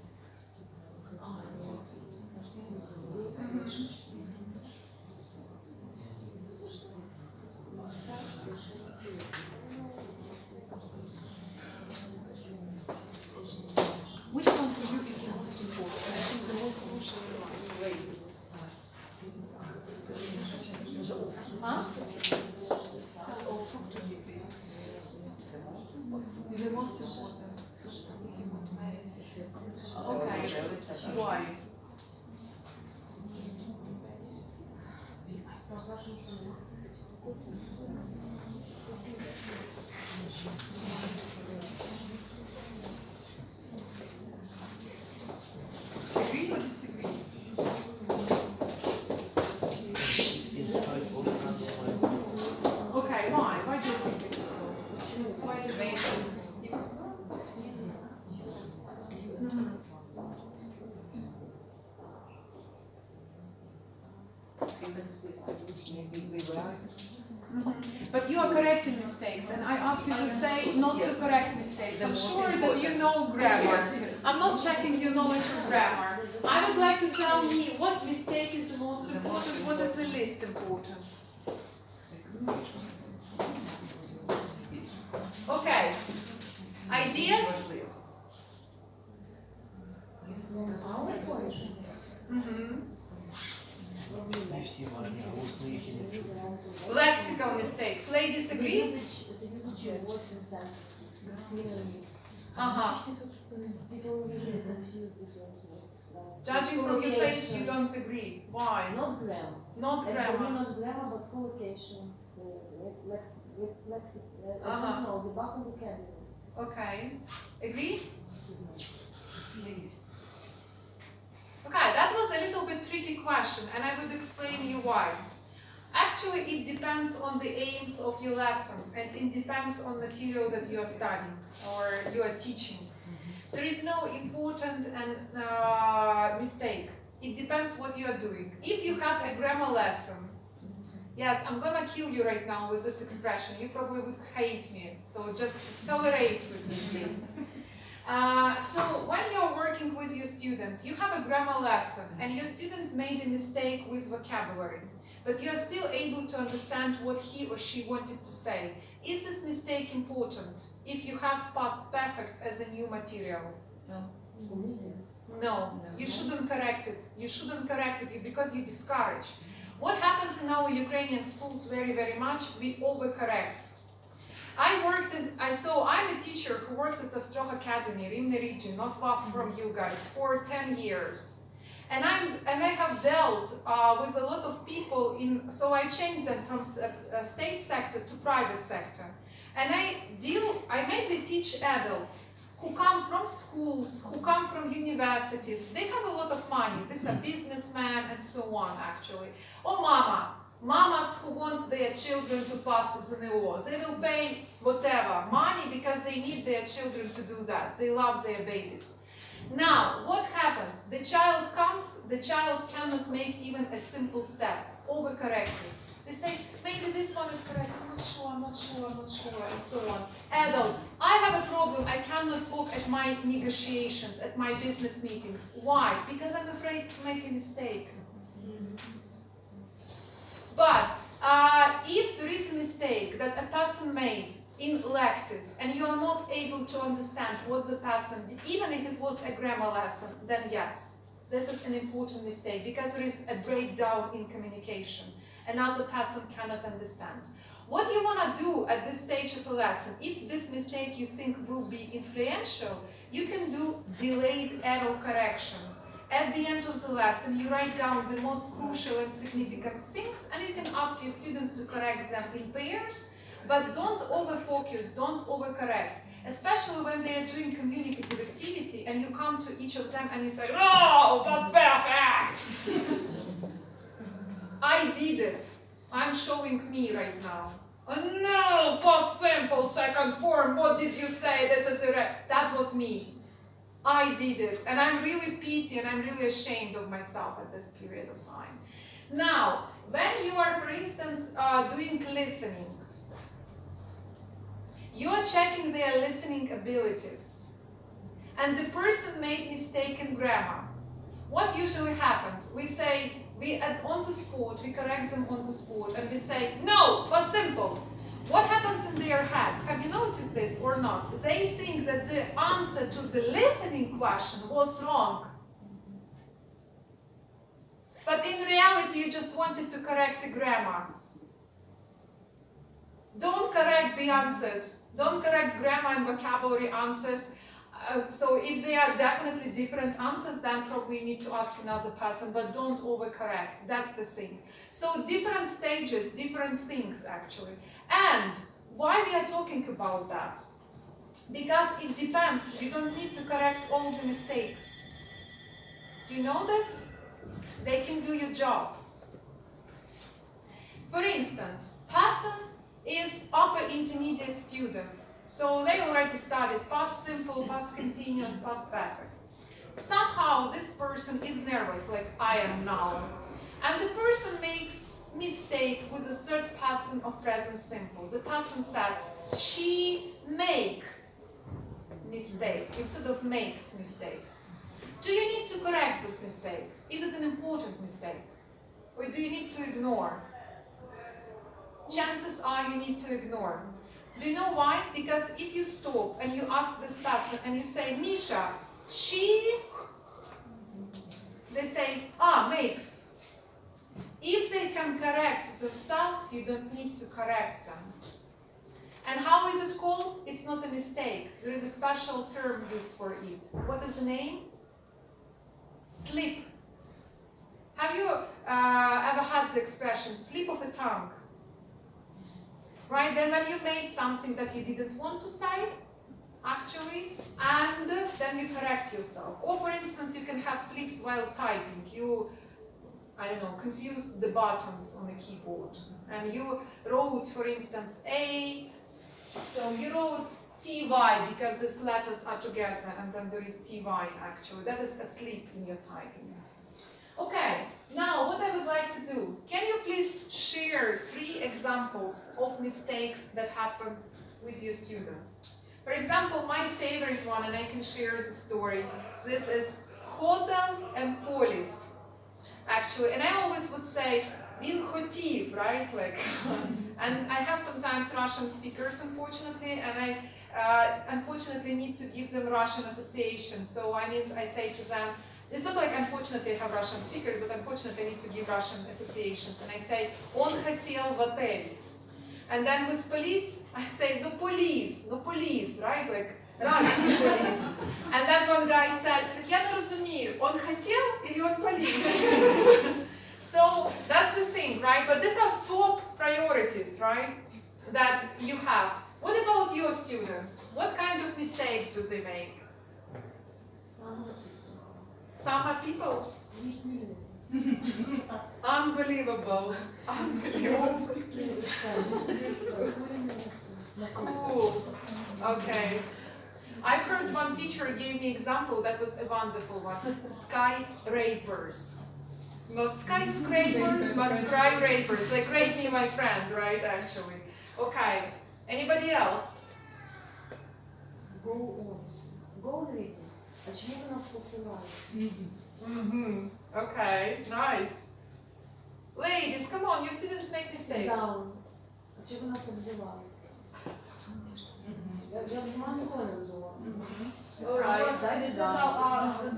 Which one for you is the most important? I think the most crucial one. Ladies. Huh? Oh, talk to me, please. Is the most important? Okay. Why? Agree or disagree? Okay, why? Why do you think it's so? Why do you think it was not? But you are correcting mistakes, and I ask you to say not to correct mistakes. I'm sure that you know grammar. I'm not checking your knowledge of grammar. I would like to tell me what mistake is the most important, what is the least important. Okay. Ideas? Lexical mistakes. Ladies agree? People usually confuse different words. Judging from your face, you don't agree. Why? Not grammar. Not As for me, grammar. not grammar, but collocations, no, the back of vocabulary. Okay. Agree? Okay, that was a little bit tricky question, and I would explain you why. Actually, it depends on the aims of your lesson, and it depends on material that you are studying or you are teaching. There is no important mistake. It depends what you are doing. If you have a grammar lesson, yes, I'm gonna kill you right now with this expression. You probably would hate me, so just tolerate with me, please. So when you're working with your students, you have a grammar lesson, and your student made a mistake with vocabulary, but you're still able to understand what he or she wanted to say. Is this mistake important if you have past perfect as a new material? No, you shouldn't correct it. You shouldn't correct it because you discourage. What happens in our Ukrainian schools very, very much, we overcorrect. I'm a teacher who worked at Ostrog Academy in the region, not far from you guys, for 10 years. And I have dealt with a lot of people so I changed them from state sector to private sector. And I mainly teach adults who come from schools, who come from universities. They have a lot of money. These are businessmen and so on, actually. Or mamas who want their children to pass ZNO. They will pay whatever, money, because they need their children to do that. They love their babies. Now, what happens? The child comes, the child cannot make even a simple step, overcorrected. They say, maybe this one is correct, I'm not sure, and so on. Adult, I have a problem, I cannot talk at my negotiations, at my business meetings. Why? Because I'm afraid to make a mistake. But if there is a mistake that a person made in Lexis and you are not able to understand what the person did, even if it was a grammar lesson, then yes, this is an important mistake because there is a breakdown in communication. Another person cannot understand. What you want to do at this stage of a lesson, if this mistake you think will be influential, you can do delayed error correction. At the end of the lesson, you write down the most crucial and significant things, and you can ask your students to correct them in pairs, but don't over-focus, don't over-correct. Especially when they are doing communicative activity, and you come to each of them and you say, "No, past perfect! I did it. I'm showing me right now. Oh no, past simple, second form, what did you say? This is that was me. I did it, and I'm really pity and I'm really ashamed of myself at this period of time." Now, when you are, for instance, doing listening, you are checking their listening abilities, and the person made mistake in grammar. What usually happens? We say, on the spot, we correct them on the spot, and we say, "No, was simple." What happens in their heads? Have you noticed this or not? They think that the answer to the listening question was wrong. But in reality, you just wanted to correct the grammar. Don't correct the answers. Don't correct grammar and vocabulary answers. So if they are definitely different answers, then probably you need to ask another person, but don't overcorrect. That's the thing. So different stages, different things actually. And why we are talking about that? Because it depends. You don't need to correct all the mistakes. Do you know this? They can do your job. For instance, person is upper intermediate student. So they already studied past simple, past continuous, past perfect. Somehow this person is nervous, like I am now. And the person makes mistake with a third person of present simple. The person says, "She make mistake," instead of makes mistakes. Do you need to correct this mistake? Is it an important mistake? Or do you need to ignore? Chances are you need to ignore. Do you know why? Because if you stop and you ask this person and you say, "Misha, she," they say, "makes." If they can correct themselves, you don't need to correct them. And how is it called? It's not a mistake. There is a special term used for it. What is the name? Slip. Have you ever had the expression slip of a tongue? Right, then when you made something that you didn't want to say, actually, and then you correct yourself. Or for instance, you can have slips while typing. You, I don't know, confused the buttons on the keyboard. And you wrote, for instance, A, so you wrote TY because these letters are together, and then there is TY actually. That is a slip in your typing. Okay, now what I would like to do, can you please share 3 examples of mistakes that happen with your students? For example, my favorite one, and I can share the story, this is hotel and polis, actually. And I always would say, "Він хотів," right? Like, and I have sometimes Russian speakers, unfortunately, and I unfortunately need to give them Russian association. So I say to them, it's not like unfortunately I have Russian speakers, but unfortunately I need to give Russian associations. And I say, "Он хотел в отель." And then with police, I say, "No police," right? Like Russian police. And then one guy said, "Так я не розумію, он хотел или он police?" So that's the thing, right? But these are top priorities, right? That you have. What about your students? What kind of mistakes do they make? Some are people. Unbelievable. Cool. Okay. I've heard one teacher gave me example that was a wonderful one. Sky rapers. Not skyscrapers, but skyscrapers. Like rate me, my friend, right? Actually. Okay. Anybody else? Go on. Go reading. А чому ви нас посилаєте? Mm-hmm. Okay. Nice. Ladies, come on. You students make mistakes. Down. А чому ви нас обзивали? Я сама ніколи не обзивала. Alright. This is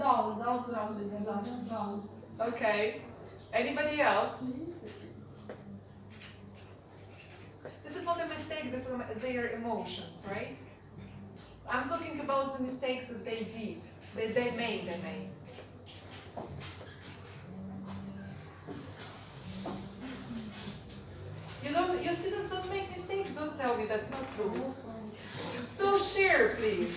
down зразу йде, down. Okay. Anybody else? This is not a mistake, this is their emotions, right? I'm talking about the mistakes that they did, that they made. Your students don't make mistakes? Don't tell me that's not true. So share, please.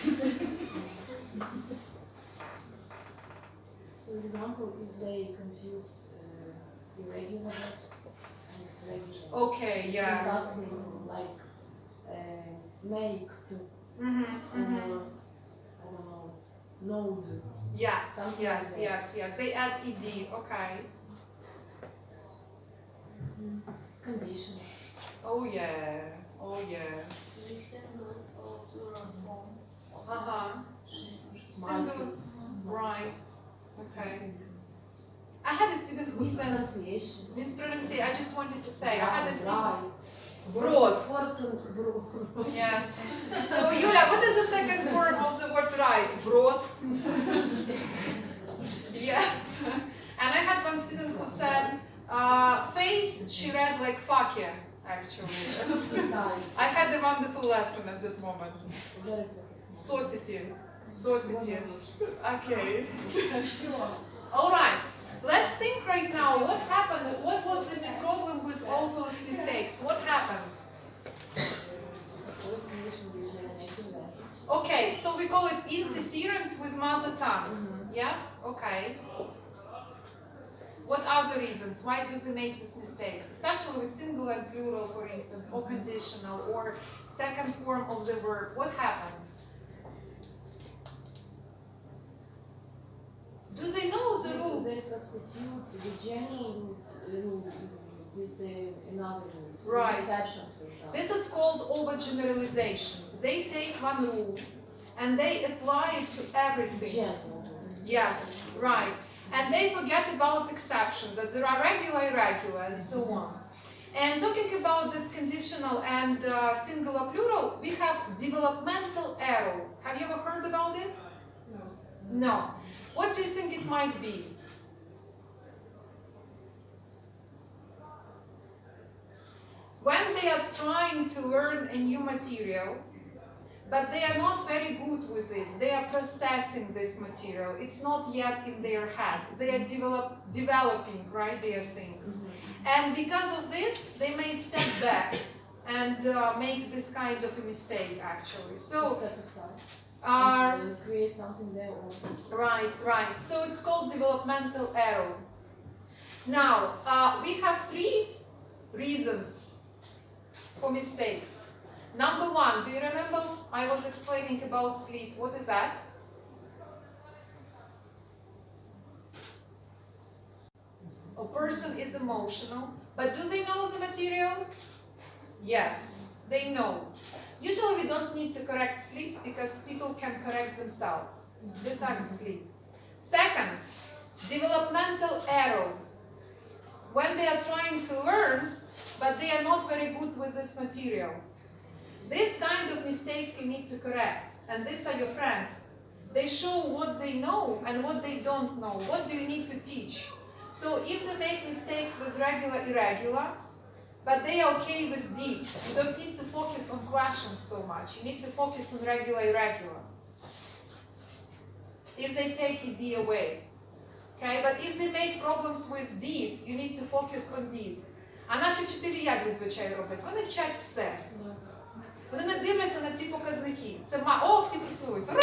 For example, if they confuse irregular verbs and regular. Okay, yeah. Discussing like make to Mm-hmm, mm-hmm. or I don't know, node. Yes, Something yes, like that. yes, yes. They add ed, okay. Condition. Oh yeah, oh yeah. Single or plural form. Uh-huh. Single, right, okay. I had a student who said, Pronunciation. mispronunciation, I just wanted to say, I had a student, Right. Wrot. Wrot. Yes. So Yulia, what is the second form of the word right? Wrot. Yes. And I had one student who said, face, she read like fuck yeah, actually. Society. I had a wonderful lesson at that moment. Very good. Society. Okay. All right. Let's think right now. What happened? What was the problem with all those mistakes? What happened? Okay, so we call it interference with mother tongue. Yes. Okay. What other reasons? Why do they make these mistakes? Especially with singular and plural, for instance, or conditional, or second form of the verb. What happened? Do they know the rule? They substitute the genuine rule with another rule. So Right. Exceptions, for example. This is called overgeneralization. They take one rule and they apply it to everything. General. Yes, right. And they forget about exceptions, that there are regular, irregular, and so on. And talking about this conditional and singular plural, we have developmental error. Have you ever heard about it? No. No. What do you think it might be? When they are trying to learn a new material, but they are not very good with it, they are processing this material, it's not yet in their head, they are developing, right, their things. And because of this, they may step back and make this kind of a mistake, actually. So, Step aside. our Create something there. Right. So it's called developmental error. Now, we have three reasons for mistakes. Number one, do you remember I was explaining about sleep? What is that? A person is emotional, but do they know the material? Yes, they know. Usually we don't need to correct sleeps because people can correct themselves. These are sleep. Second, developmental error. When they are trying to learn, but they are not very good with this material. This kind of mistakes you need to correct. And these are your friends. They show what they know and what they don't know. What do you need to teach? So if they make mistakes with regular, irregular, but they are okay with deep, you don't need to focus on questions so much. You need to focus on regular, irregular. If they take ed away. Okay? But if they make problems with deep, you need to focus on deep. А наші вчителі як зазвичай роблять? Вони вчать все. Вони не дивляться на ці показники. Це О, всі проснулись. Ура!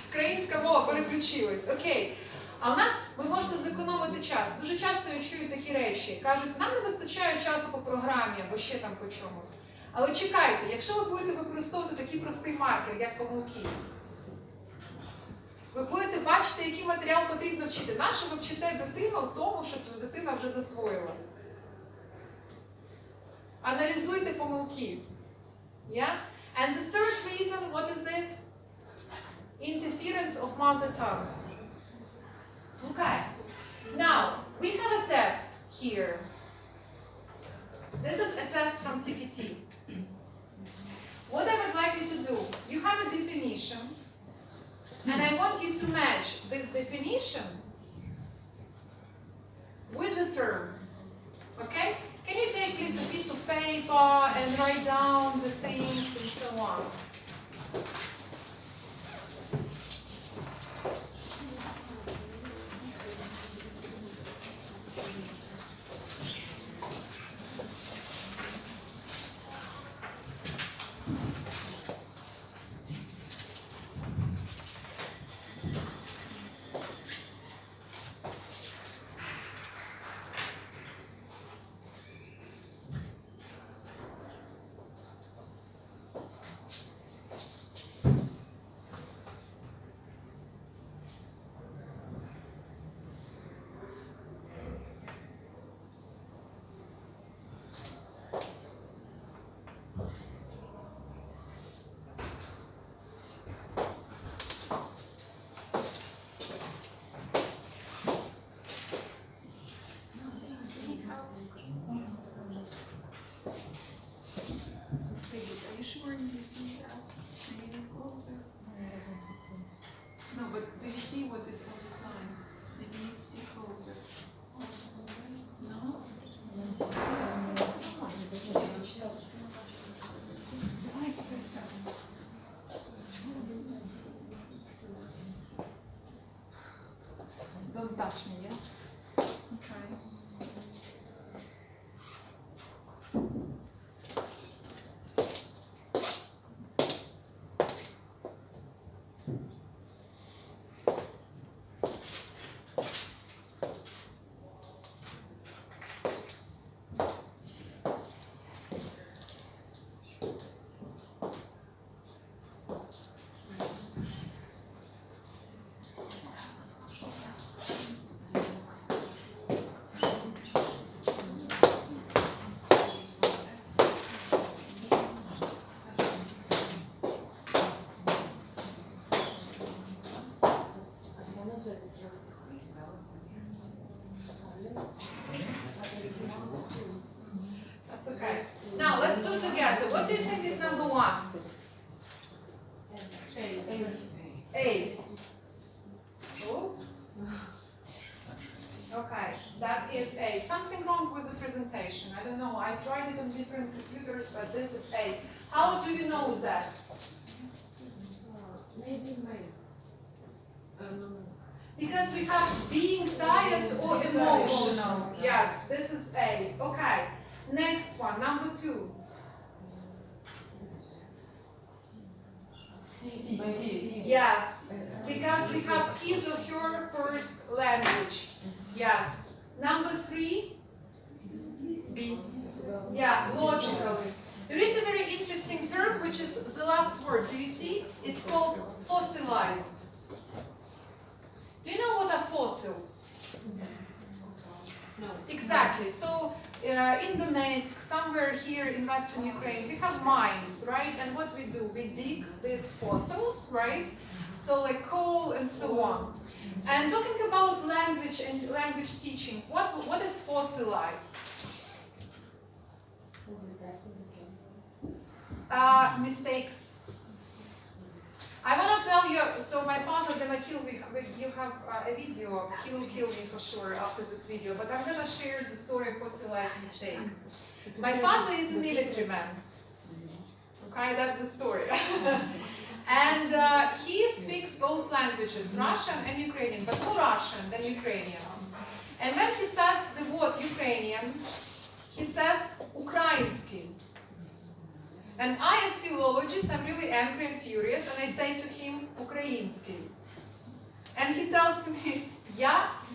Українська мова переключилась. Окей. А в нас ви можете зекономити час. Дуже часто я чую такі речі. Кажуть, нам не вистачає часу по програмі або ще там по чомусь. Але чекайте, якщо ви будете використовувати такий простий маркер, як помилки, ви будете бачити, бачите, який матеріал потрібно вчити. Нащо ви вчите дитину тому, що ця дитина вже засвоїла? Аналізуйте помилки. Yeah? And the third reason, what is this? Interference of mother tongue. Okay. Now, we have a test here. This is a test from TPT. What I would like you to do, you have a definition, and I want you to match this definition with a term. Okay? Can you take please a piece of paper and write down the things and so on? Are you sure you see that? Maybe closer. No, but do you see what is on this line? Maybe you need to see closer. No? Don't touch me, yeah? Okay. That's okay. Now let's do together. What do you think is number one? A's. Oops. Okay, that is A. Something wrong with the presentation. I don't know. I tried it on different computers, but this is A. How do you know that? Maybe my. Because we have being tired or emotional. Yes, this is A. Okay. Next one, number two. Yes, because we have his or her first language. Yes. Number three. B. Yeah, logically. There is a very interesting term which is the last word. Do you see? It's called fossilized. Do you know what are fossils? No. Exactly. So in Donetsk, somewhere here in Western Ukraine, we have mines, right? And what we do, we dig these fossils, right? So like coal and so on. And talking about language and language teaching, what is fossilized? Mistakes. I want to tell you, so my father gonna kill me, you have a video, he will kill me for sure after this video, but I'm gonna share the story of fossilized mistake. My father is a military man, okay, that's the story. And he speaks both languages, Russian and Ukrainian, but more Russian than Ukrainian. And when he says the word Ukrainian, he says Ukrainsky. And I, as philologist, I'm really angry and furious, and I say to him, Український. And he tells to me,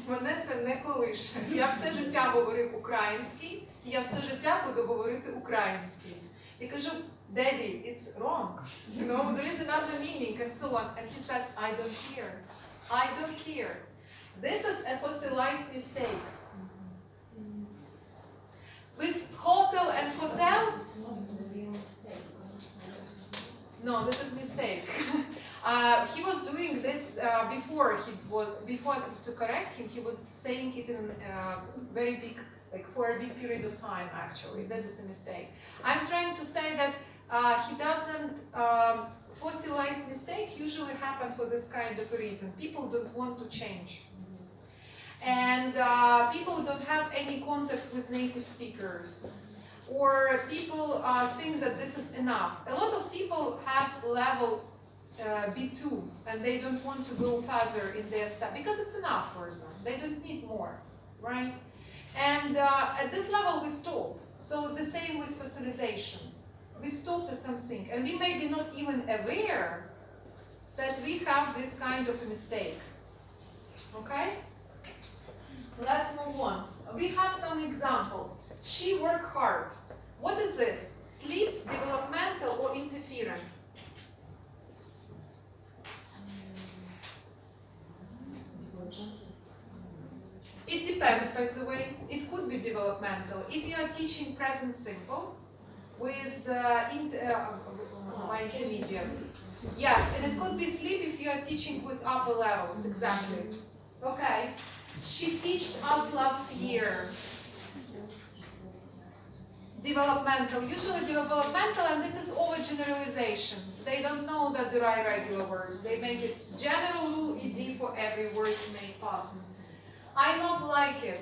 мене це не колише. Я все життя говорив український, і я все життя буду говорити український. Я кажу, Daddy, it's wrong. You know, there is another meaning, and so on. And he says, I don't care. I don't care. This is a fossilized mistake. With hotel and hotel, It's not a real mistake. no, this is mistake. He was doing this before to correct him. He was saying it in very big, like for a big period of time. Actually, this is a mistake. I'm trying to say that he doesn't. Fossilized mistake usually happen for this kind of a reason. People don't want to change, and people don't have any contact with native speakers. Or people think that this is enough. A lot of people have level B2 and they don't want to go further in their stuff because it's enough for them. They don't need more, right? And at this level we stop. So the same with facilization. We stop at something and we may be not even aware that we have this kind of a mistake. Okay? Let's move on. We have some examples. She worked hard. What is this? Sleep, developmental, or interference? It depends, by the way. It could be developmental. If you are teaching present simple with my intermediate. Yes, and it could be sleep if you are teaching with upper levels, exactly. Okay. She taught us last year. Developmental, usually developmental, and this is overgeneralization. They don't know that there are regular words. They make it general rule ed for every word made past. I don't like it.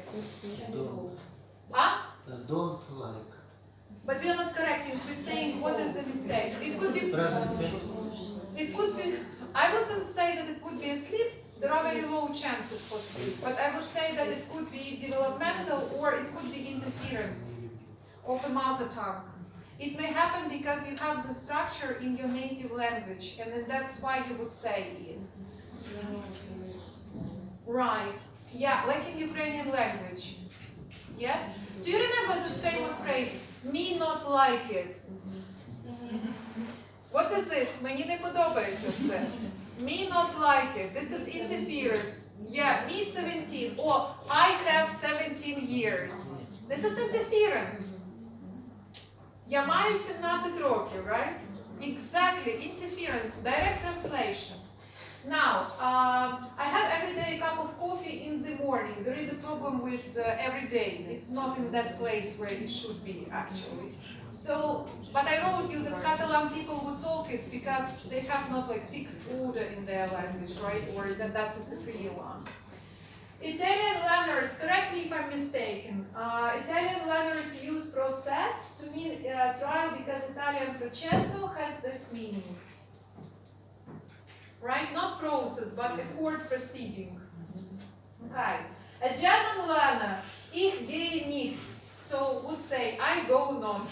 Huh? Don't like. But we are not correcting. We're saying what is the mistake. It could be. It could be. I wouldn't say that it would be a sleep. There are very low chances for sleep. But I would say that it could be developmental or it could be interference of a mother tongue. It may happen because you have the structure in your native language, and then that's why you would say it. Right. Yeah, like in Ukrainian language. Yes? Do you remember this famous phrase, me not like it? What is this? Мені не подобається це. Me not like it. This is interference. Yeah, me 17. Or I have 17 years. This is interference. Я маю 17 років, right? Exactly, interference, direct translation. Now, I have every day a cup of coffee in the morning. There is a problem with every day. It's not in that place where it should be, actually. So, but I wrote you that Catalan people would talk it because they have not like fixed order in their language, right? Or that that's a superior one. Italian learners, correct me if I'm mistaken, Italian learners use process to mean trial because Italian processo has this meaning. Right? Not process, but a court proceeding. Okay. A German learner, ich gehe nicht, so would say, I go not.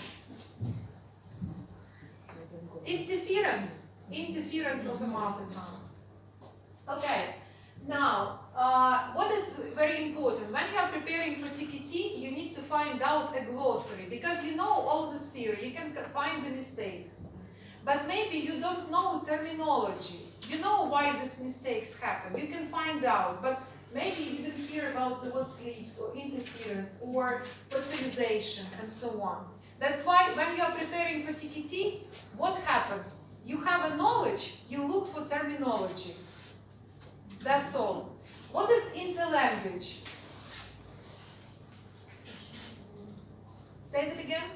Interference of a mother tongue. Okay. Now, what is very important? When you are preparing for TKT, you need to find out a glossary because you know all the theory, you can find the mistake. But maybe you don't know terminology. You know why these mistakes happen. You can find out, but maybe you didn't hear about the word sleeps or interference or fossilization and so on. That's why when you are preparing for TKT, what happens? You have a knowledge, you look for terminology. That's all. What is interlanguage? Say it again.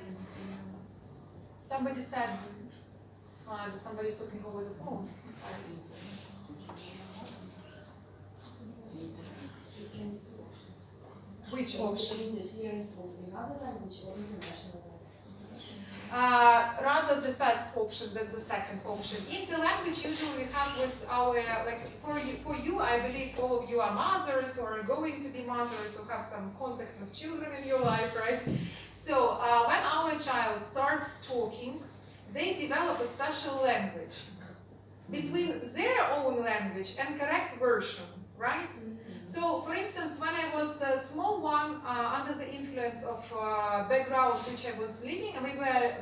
Somebody said, somebody's talking over the phone. Which option? Interference of another language or international language? Rather the first option than the second option. Interlanguage usually we have with our, like for you, I believe all of you are mothers or are going to be mothers or have some contact with children in your life, right? So when our child starts talking, they develop a special language between their own language and correct version, right? So, for instance, when I was a small one, under the influence of background which I was living,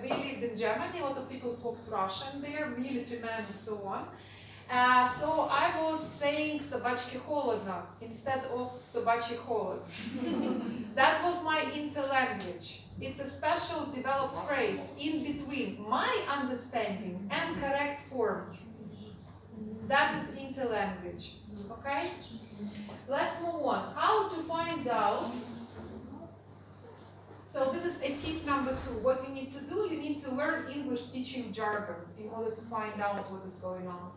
we lived in Germany, a lot of people talked Russian there, military men and so on. So I was saying собачки холодно instead of собачий холод. That was my interlanguage. It's a special developed phrase in between my understanding and correct form. That is interlanguage. Okay? Let's move on. How to find out. So this is a tip number 2. What you need to do, you need to learn English teaching jargon in order to find out what is going on.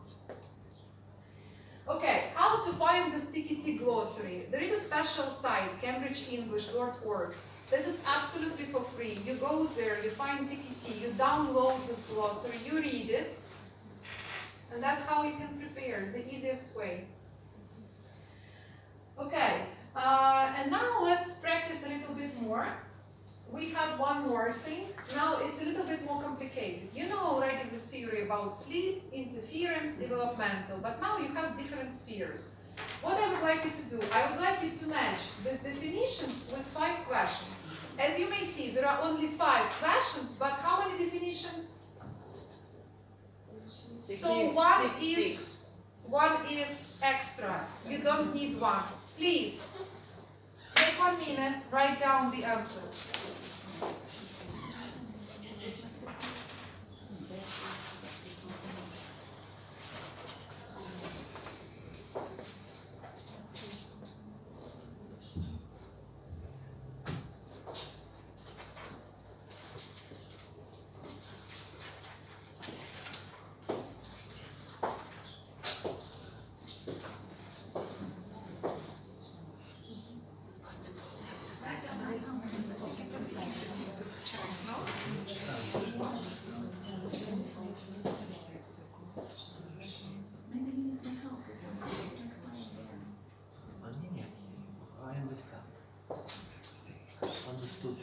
Okay, how to find the sticky T glossary. There is a special site, cambridgeenglish.org. This is absolutely for free. You go there, you find sticky T, you download this glossary, you read it, and that's how you can prepare. It's the easiest way. Okay, and now let's practice a little bit more. We have one more thing. Now it's a little bit more complicated. You know already the theory about sleep, interference, developmental, but now you have different spheres. What I would like you to do, I would like you to match these definitions with 5 questions. As you may see, there are only 5 questions, but how many definitions? So one is extra. You don't need one. Please, take 1 minute, write down the answers. I understand. Understood.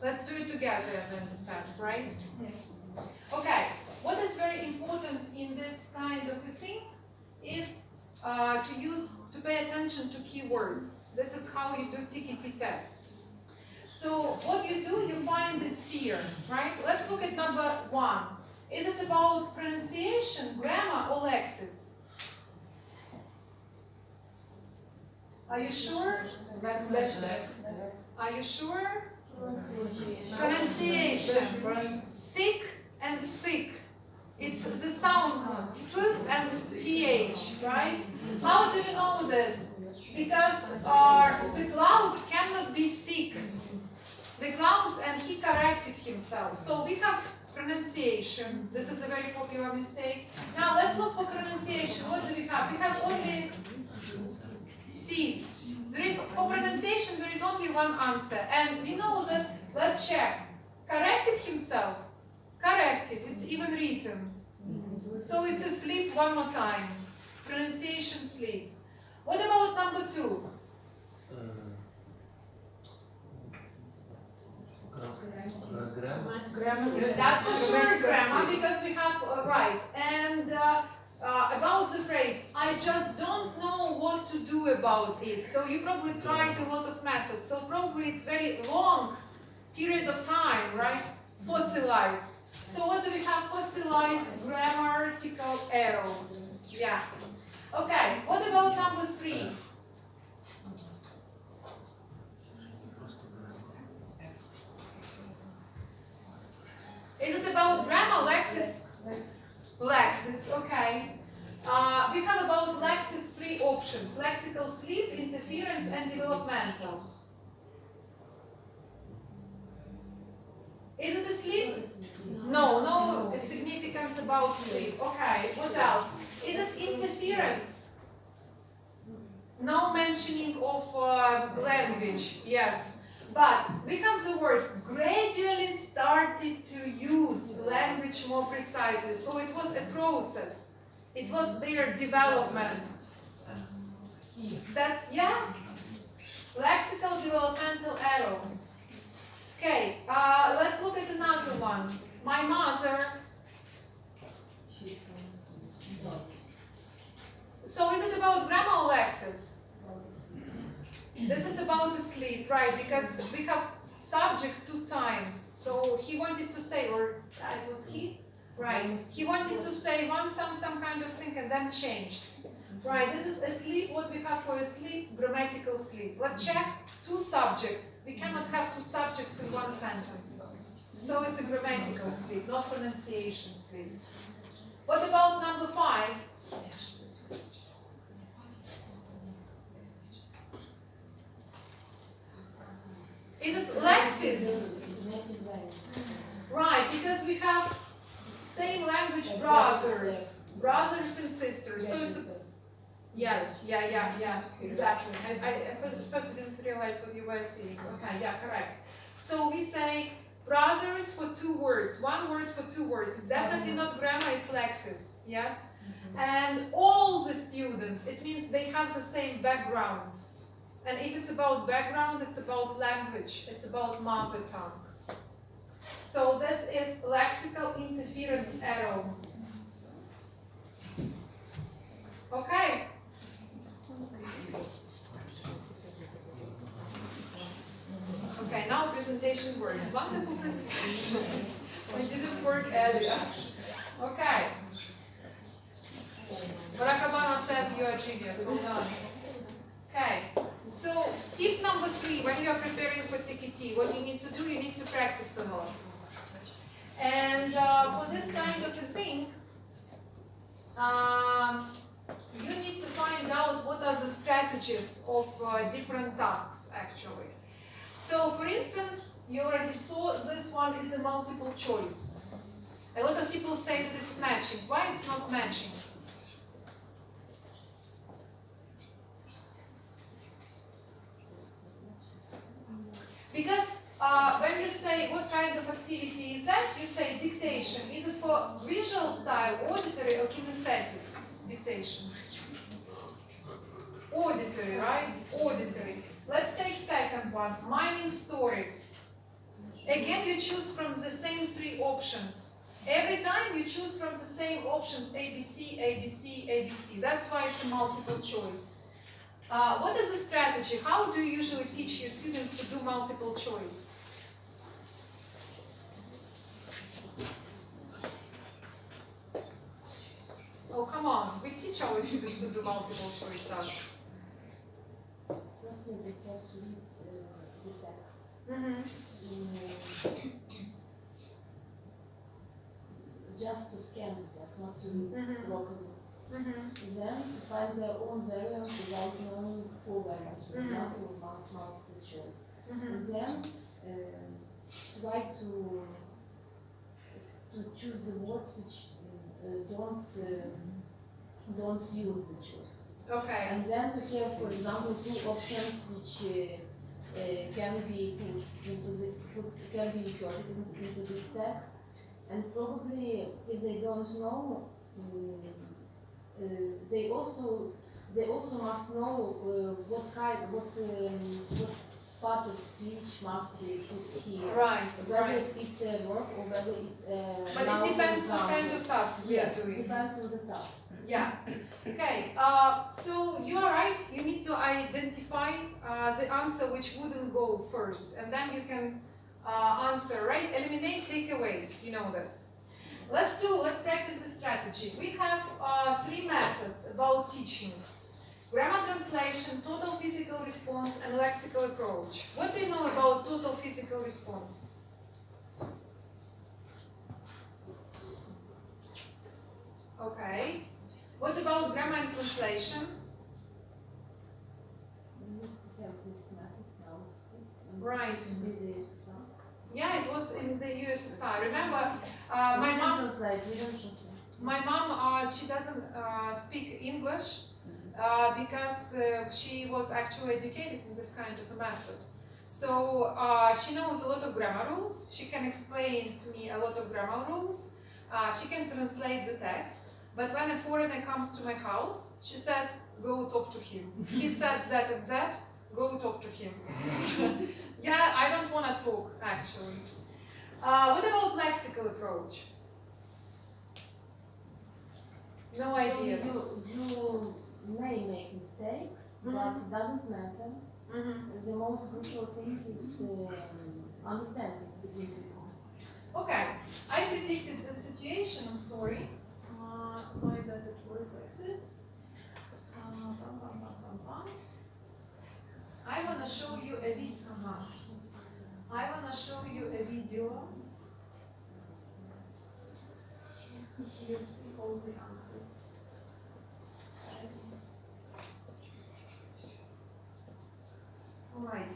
Let's do it together, as I understand, right? Okay, what is very important in this kind of a thing is to pay attention to keywords. This is how you do TKT tests. So what you do, you find the sphere, right? Let's look at number 1. Is it about pronunciation, grammar, or lexis? Are you sure? Are you sure? Pronunciation. Sick and sick. It's the sound S and TH, right? How do you know this? Because the clouds cannot be sick. The clouds, and he corrected himself. So we have pronunciation. This is a very popular mistake. Now let's look for pronunciation. What do we have? We have only C. For pronunciation, there is only one answer. And we know that, let's check. Corrected himself. Corrected. It's even written. So it's a sleep one more time. Pronunciation sleep. What about number 2? Grammar. That's for sure grammar, because we have right. And about the phrase, I I just don't know what to do about it. So you probably tried a lot of methods. So probably it's very long period of time, right? Fossilized. So what do we have? Fossilized grammatical error. Yeah. Okay, what about number 3? Is it about grammar, lexis? Lexis, okay. We have about lexis 3 options. Lexical sleep, interference, and developmental. Is it a sleep? No significance about sleep. Okay, what else? Is it interference? No mentioning of language, yes. But we have the word gradually started to use language more precisely. So it was a process. It was their development. That, yeah? Lexical developmental arrow. Okay, let's look at another one. My mother. So is it about grammar or lexis? This is about the sleep, right? Because we have subject 2 times. So he wanted to say, or it was he? Right. He wanted to say once some kind of thing and then changed. Right, this is asleep. What we have for asleep? Grammatical sleep. Let's check 2 subjects. We cannot have 2 subjects in one sentence. So it's a grammatical sleep, not pronunciation sleep. What about number 5? Is it lexis? Right, because we have same language brothers and sisters. So it's a, yes, yeah, exactly. I at first didn't realize what you were saying. Okay, yeah, correct. So we say brothers for 2 words, 1 word for 2 words. It's definitely not grammar, it's lexis, yes? And all the students, it means they have the same background. And if it's about background, it's about language, it's about mother tongue. So this is lexical interference arrow. Okay. Okay, now presentation works. Wonderful presentation. We didn't work earlier. Okay. Barack Obama says you are genius. Well done. Okay. So tip number 3, when you are preparing for TKT, what you need to do, you need to practice a lot. And for this kind of a thing, you need to find out what are the strategies of different tasks actually. So for instance, you already saw this one is a multiple choice. A lot of people say that it's matching. Why it's not matching? Because when you say what kind of activity is that, you say dictation. Is it for visual style, auditory, or kinesthetic dictation? Auditory, right? Auditory. Let's take second one, miming stories. Again, you choose from the same 3 options. Every time you choose from the same options, ABC, ABC, ABC. That's why it's a multiple choice. What is the strategy? How do you usually teach your students to do multiple choice? Oh, come on. We teach our students to do multiple choice tasks. Firstly, they have to read the text. Just to scan the text, not to read properly. Then to find their own variants without knowing 4 variants, for example, multiple choice. And then try to choose the words which don't use the choice. Okay. And then to have, for example, 2 options which can be put into this, can be inserted into this text. And probably, if they don't know, they also must know what part of speech must be put here. Right. Whether it's a verb or whether it's a But noun it depends or what noun. kind of task we are Yes, doing. depends on the task. Yes. Okay. So you are right. You need to identify the answer which wouldn't go first, and then you can answer, right? Eliminate, take away. You know this. Let's practice the strategy. We have 3 methods about teaching: grammar translation, total physical response, and lexical approach. What do you know about total physical response? Okay. What about grammar and translation? We used to have this method in our schools. Right. In the USSR. Yeah, it was in the USSR. Remember, We don't translate. my mom, she doesn't speak English because she was actually educated in this kind of a method. So she knows a lot of grammar rules. She can explain to me a lot of grammar rules. She can translate the text. But when a foreigner comes to my house, she says, go talk to him. He said that and that, go talk to him. Yeah, I don't want to talk, actually. What about lexical approach? No ideas. You may make mistakes, but it doesn't matter. The most crucial thing is understanding between people. Okay, I predicted the situation, I'm sorry. Why does it work like this? I want to show you a video. I want to show you a video. You see all the answers. All right.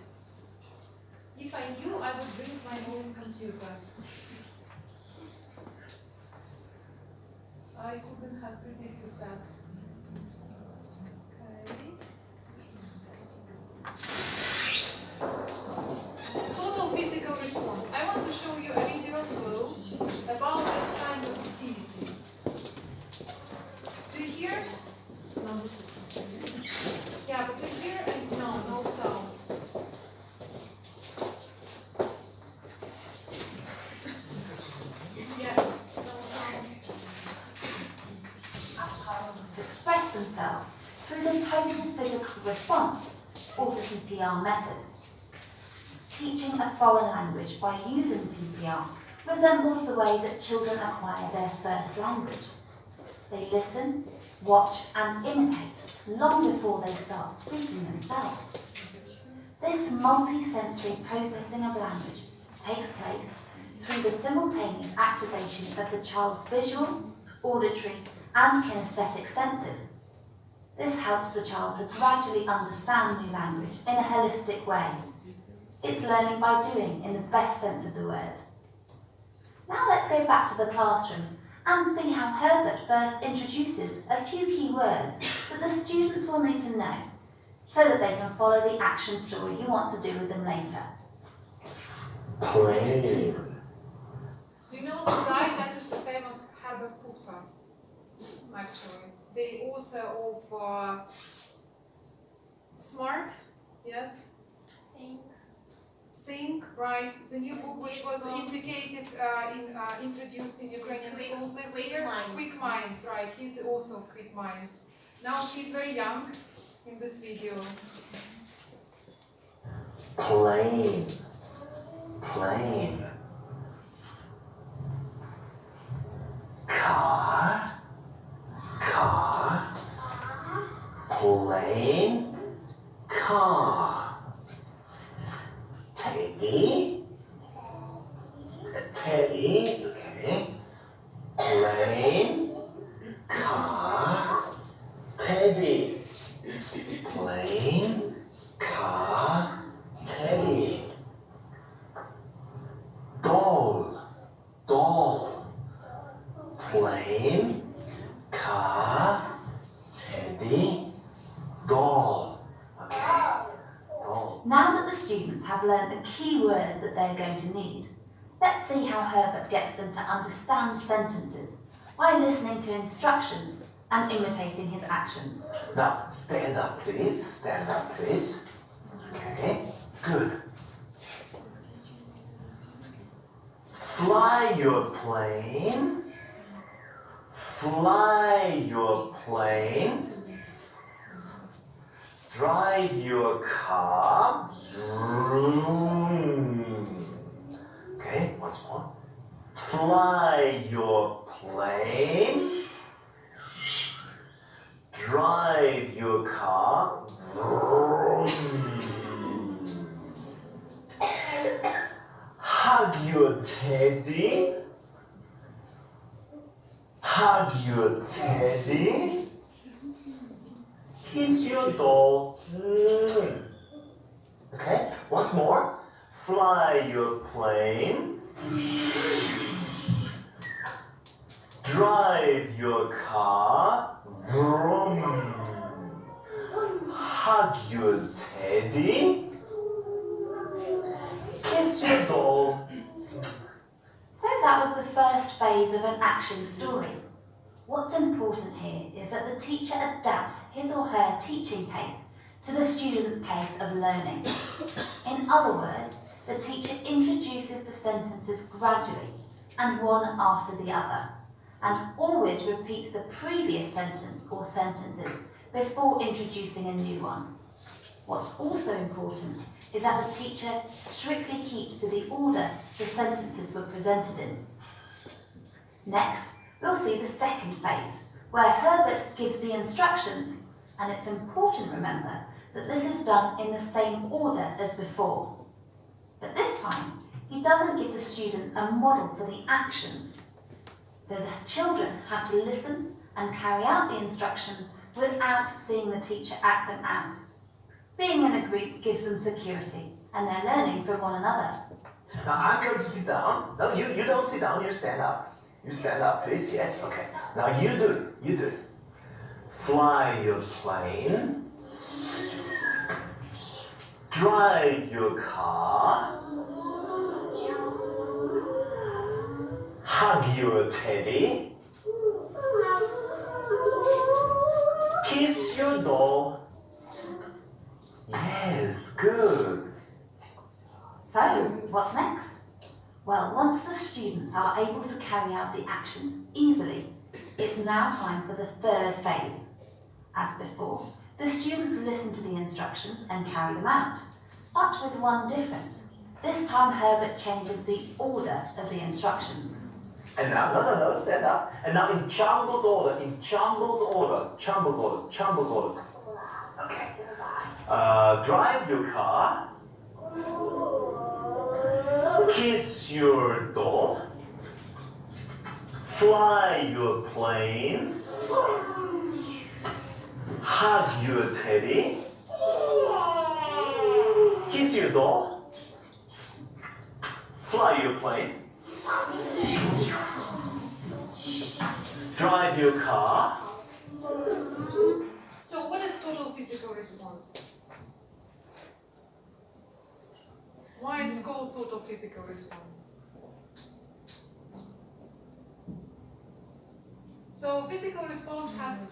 If I knew, I would bring my own computer. I couldn't have predicted that. Okay. Total physical response. I want to show you a video about this kind of activity. Do you hear? No. Yeah, but do you hear? And no sound. Yeah, no sound. To express themselves through the total physical response, or TPR method. Teaching a foreign language by using TPR resembles the way that children acquire their first language. They listen, watch and imitate long before they start speaking themselves. This multi-sensory processing of language takes place through the simultaneous activation of the child's visual, auditory and kinesthetic senses. This helps the child to gradually understand new language in a holistic way. It's learning by doing in the best sense of the word. Now let's go back to the classroom and see how Herbert first introduces a few key words that the students will need to know so that they can follow the action story he wants to do with them later. Plane. Do you know the guy that is the famous Herbert Puchta? Actually, the author of Smart, yes? Think, right? The new book which was introduced in Ukrainian schools this year. Quick Minds, right? He's the author of Quick Minds. Now he's very young in this video. Plane. Plane. Car. Car. Plane. Car. Teddy. Teddy. Okay. Plane. Car. Teddy. Plane. Car. Teddy. Doll. Doll. Plane. Car. Teddy. Doll. Okay. Doll. Now that the students have learned the key words that they're going to need, let's see how Herbert gets them to understand sentences by listening to instructions and imitating his actions. Now, stand up, please. Stand up, please. Okay, good. Fly your plane. Fly your plane. Drive your car. Zoom. Okay, once more. Fly your plane. Drive your car. Vroom. Hug your teddy. Hug your teddy. Kiss your doll. Okay, once more. Fly your plane. Drive your car. Vroom. Hug your teddy. Kiss your doll. So that was the first phase of an action story. What's important here is that the teacher adapts his or her teaching pace to the student's pace of learning. In other words, the teacher introduces the sentences gradually and one after the other, and always repeats the previous sentence or sentences before introducing a new one. What's also important is that the teacher strictly keeps to the order the sentences were presented in. Next, we'll see the second phase, where Herbert gives the instructions, and it's important, remember, that this is done in the same order as before. But this time, he doesn't give the student a model for the actions. So the children have to listen and carry out the instructions without seeing the teacher act them out. Being in a group gives them security, and they're learning from one another. Now I'm going to sit down. No, you don't sit down, you stand up. You stand up, please. Yes, okay. Now you do it. You do it. Fly your plane. Drive your car. Hug your teddy. Kiss your doll. Yes, good. So, what's next? Well, once the students are able to carry out the actions easily, it's now time for the third phase. As before, the students listen to the instructions and carry them out, but with one difference. This time Herbert changes the order of the instructions. And now, no, stand up. And now in jumbled order, jumbled order. Okay. Drive your car. Kiss your doll. Fly your plane. Hug your teddy. Kiss your doll. Fly your plane. Drive your car. So what is total physical response? Why it's called total physical response? So physical response has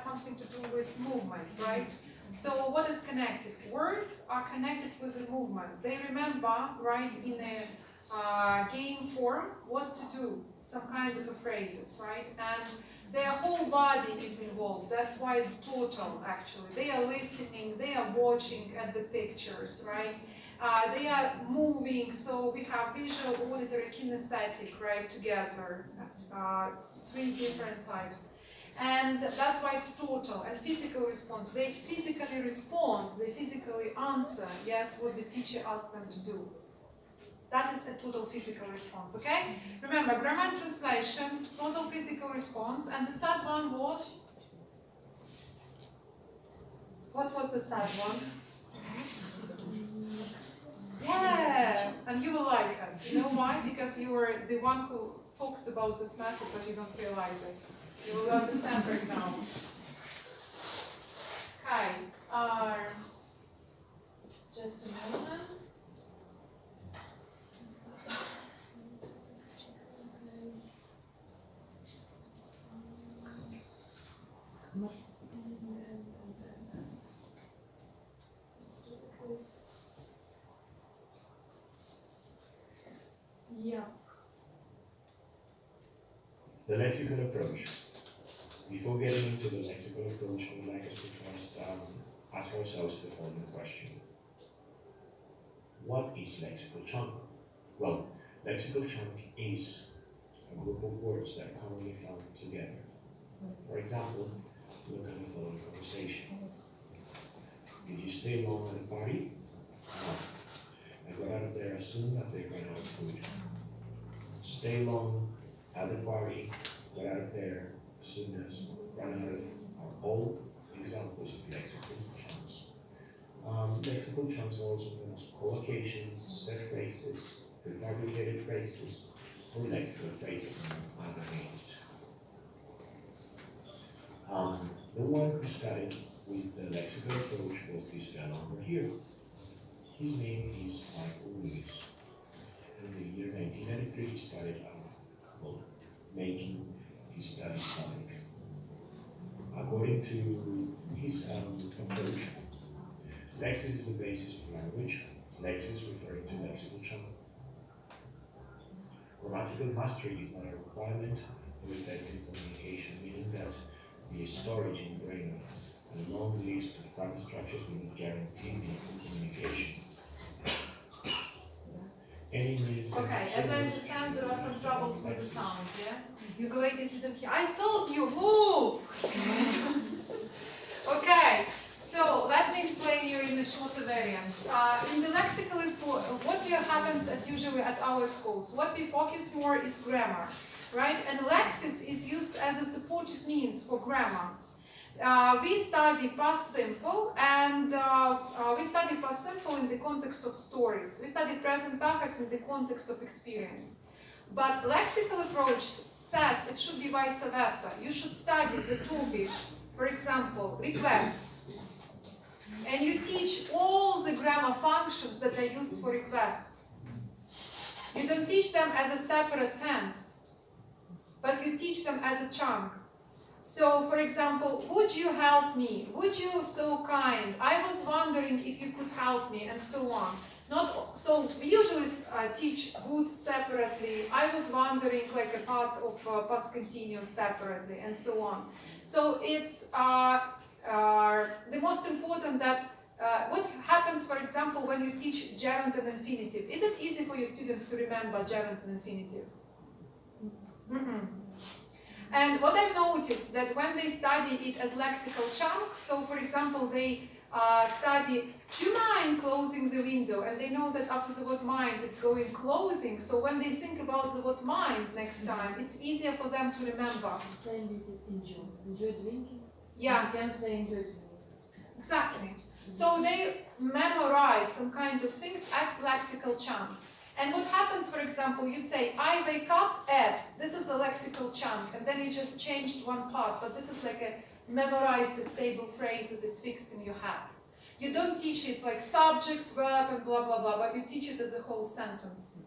something to do with movement, right? So what is connected? Words are connected with a movement. They remember, right, in a game form what to do, some kind of a phrases, right? And their whole body is involved. That's why it's total, actually. They are listening, they are watching at the pictures, right? They are moving, so we have visual, auditory, kinesthetic, right, together. Three different types. And that's why it's total. And physical response, they physically respond, they physically answer, yes, what the teacher asked them to do. That is a total physical response, okay? Remember, grammar and translation, total physical response, and the third one was? What was the third one? Yeah, and you will like it. You know why? Because you were the one who talks about this method, but you don't realize it. You will understand right now. Okay, just a moment. The lexicon approach. Before getting into the lexical approach, I would like us to first ask ourselves the following question. What is lexical chunk? Well, lexical chunk is a group of words that are commonly found together. For example, look at the following conversation. Did you stay long at the party? No. I got out of there as soon as they ran out of food. Stay long at the party, got out of there as soon as ran out of are all examples of lexical chunks. Lexical chunks are also known as collocations, set phrases, prefabricated phrases, or lexical phrases among other names. The one who started with the lexical approach was this fellow over here. His name is Michael Lewis. In the year 1993, he started making his studies public. According to his approach, lexis is the basis of language, lexis referring to lexical chunk. Grammatical mastery is not a requirement of effective communication, meaning that the storage in the brain of a long list of grammar structures will not guarantee meaningful communication. Okay, as I understand, there are some troubles with the sound, yes? You ladies didn't hear. I told you, move! Okay, so let me explain you in a shorter variant. In the lexical, what happens usually at our schools, what we focus more is grammar, right? And lexis is used as a supportive means for grammar. We study past simple, and we study past simple in the context of stories. We study present perfect in the context of experience. But lexical approach says it should be vice versa. You should study the topic, for example, requests. And you teach all the grammar functions that are used for requests. You don't teach them as a separate tense, but you teach them as a chunk. So, for example, would you help me? Would you so kind? I was wondering if you could help me, and so on. So we usually teach would separately. I was wondering, like a part of past continuous separately, and so on. So it's the most important that what happens, for example, when you teach gerund and infinitive. Is it easy for your students to remember gerund and infinitive? And what I've noticed that when they study it as lexical chunk, so for example, they study, do you mind closing the window? And they know that after the word mind, it's going closing. So when they think about the word mind next time, it's easier for them to remember. Same with enjoy. Enjoy drinking? Yeah. You can say enjoy drinking. Exactly. So they memorize some kind of things as lexical chunks. And what happens, for example, you say, I wake up at, this is a lexical chunk, and then you just changed one part, but this is like a memorized, a stable phrase that is fixed in your head. You don't teach it like subject, verb, and blah, blah, blah, but you teach it as a whole sentence.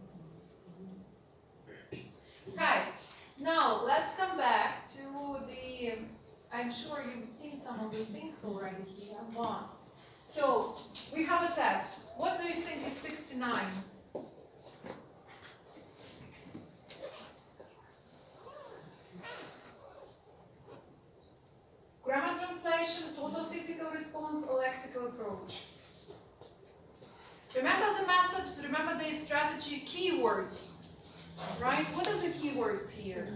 Okay, now let's come back to the, I'm sure you've seen some of these things already here, but, so, we have a test. What do you think is 69? Grammar translation, total physical response, or lexical approach. Remember the method, remember the strategy, keywords, right? What are the keywords here?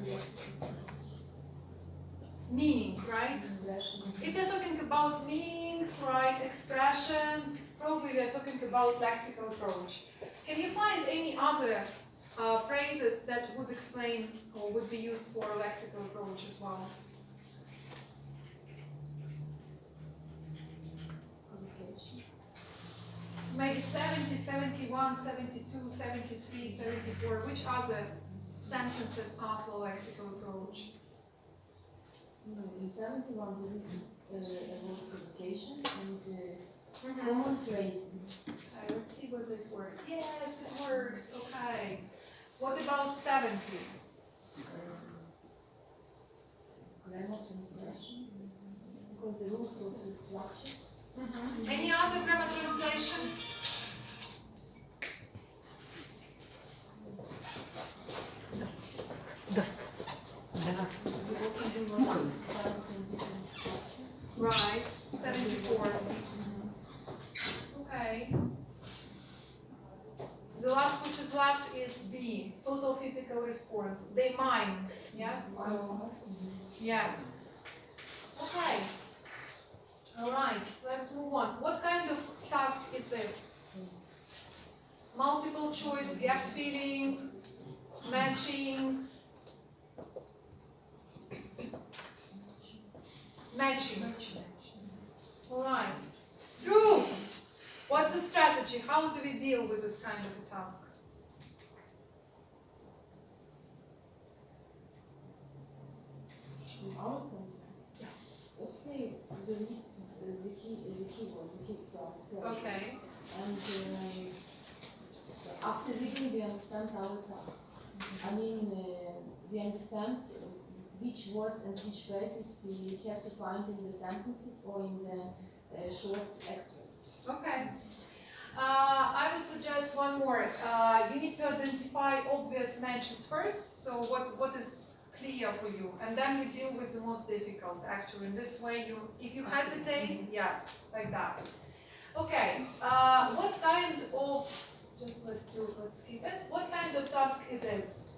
Meaning, right? If you're talking about meanings, right, expressions, probably we are talking about lexical approach. Can you find any other phrases that would explain or would be used for a lexical approach as well? Maybe 70, 71, 72, 73, 74. Which other sentences are for lexical approach? No, in 71 there is a multiplication and common phrases. Okay, let's see whether it works. Yes, it works. Okay. What about 70? Grammar translation, because the rules of the structure. Any other grammar translation? left is B, total physical response. They mime, yes? So, yeah. Okay. All right, let's move on. What kind of task is this? Multiple choice, gap filling, matching. Matching. All right. Drew, what's the strategy? How do we deal with this kind of a task? Yes. Firstly, we need the keyword, the key clause. Okay. And after reading, we understand our task. I mean, we understand which words and which phrases we have to find in the sentences or in the short extracts. Okay. I would suggest one more. You need to identify obvious matches first. So what is clear for you, and then you deal with the most difficult. Actually, in this way, if you hesitate, yes, like that. Okay. What kind of let's keep it. What kind of task it is?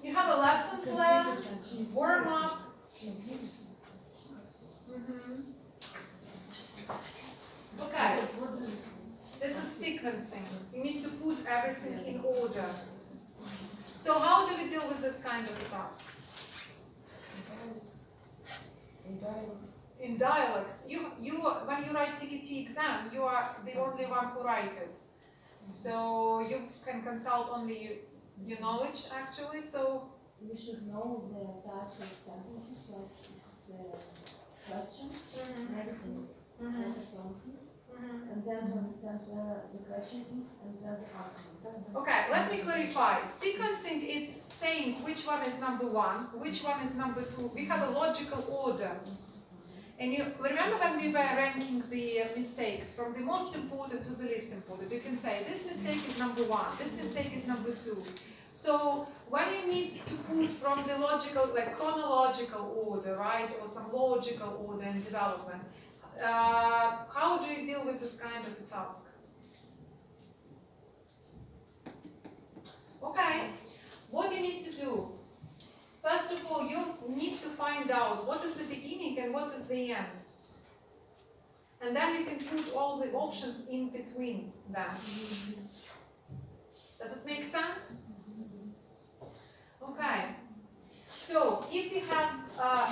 You have a lesson plan, warm up. Okay. This is sequencing. You need to put everything in order. So how do we deal with this kind of a task? In dialogues. When you write TKT exam, you are the only one who write it. So you can consult only your knowledge actually. So we should know the types of sentences, like it's a question, negative, affirmative, and then to understand where the question is and where the answer is. okay, let me clarify. Sequencing is saying which one is number one, which one is number two. We have a logical order. And you remember when we were ranking the mistakes from the most important to the least important, we can say this mistake is number one, this mistake is number two. So when you need to put from the logical, like chronological order, right, or some logical order in development, how do you deal with this kind of a task? Okay, what you need to do? First of all, you need to find out what is the beginning and what is the end. And then you can put all the options in between them. Does it make sense? Okay. So, if we have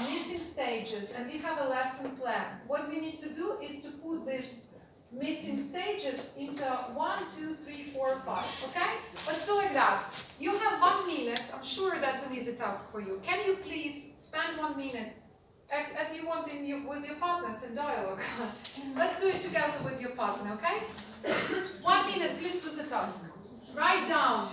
missing stages and we have a lesson plan, what we need to do is to put these missing stages into 1, 2, 3, 4, 5. Okay? Let's do like that. You have 1 minute. I'm sure that's an easy task for you. Can you please spend 1 minute as you want with your partners in dialogue? Let's do it together with your partner, okay? 1 minute, please do the task. Write down.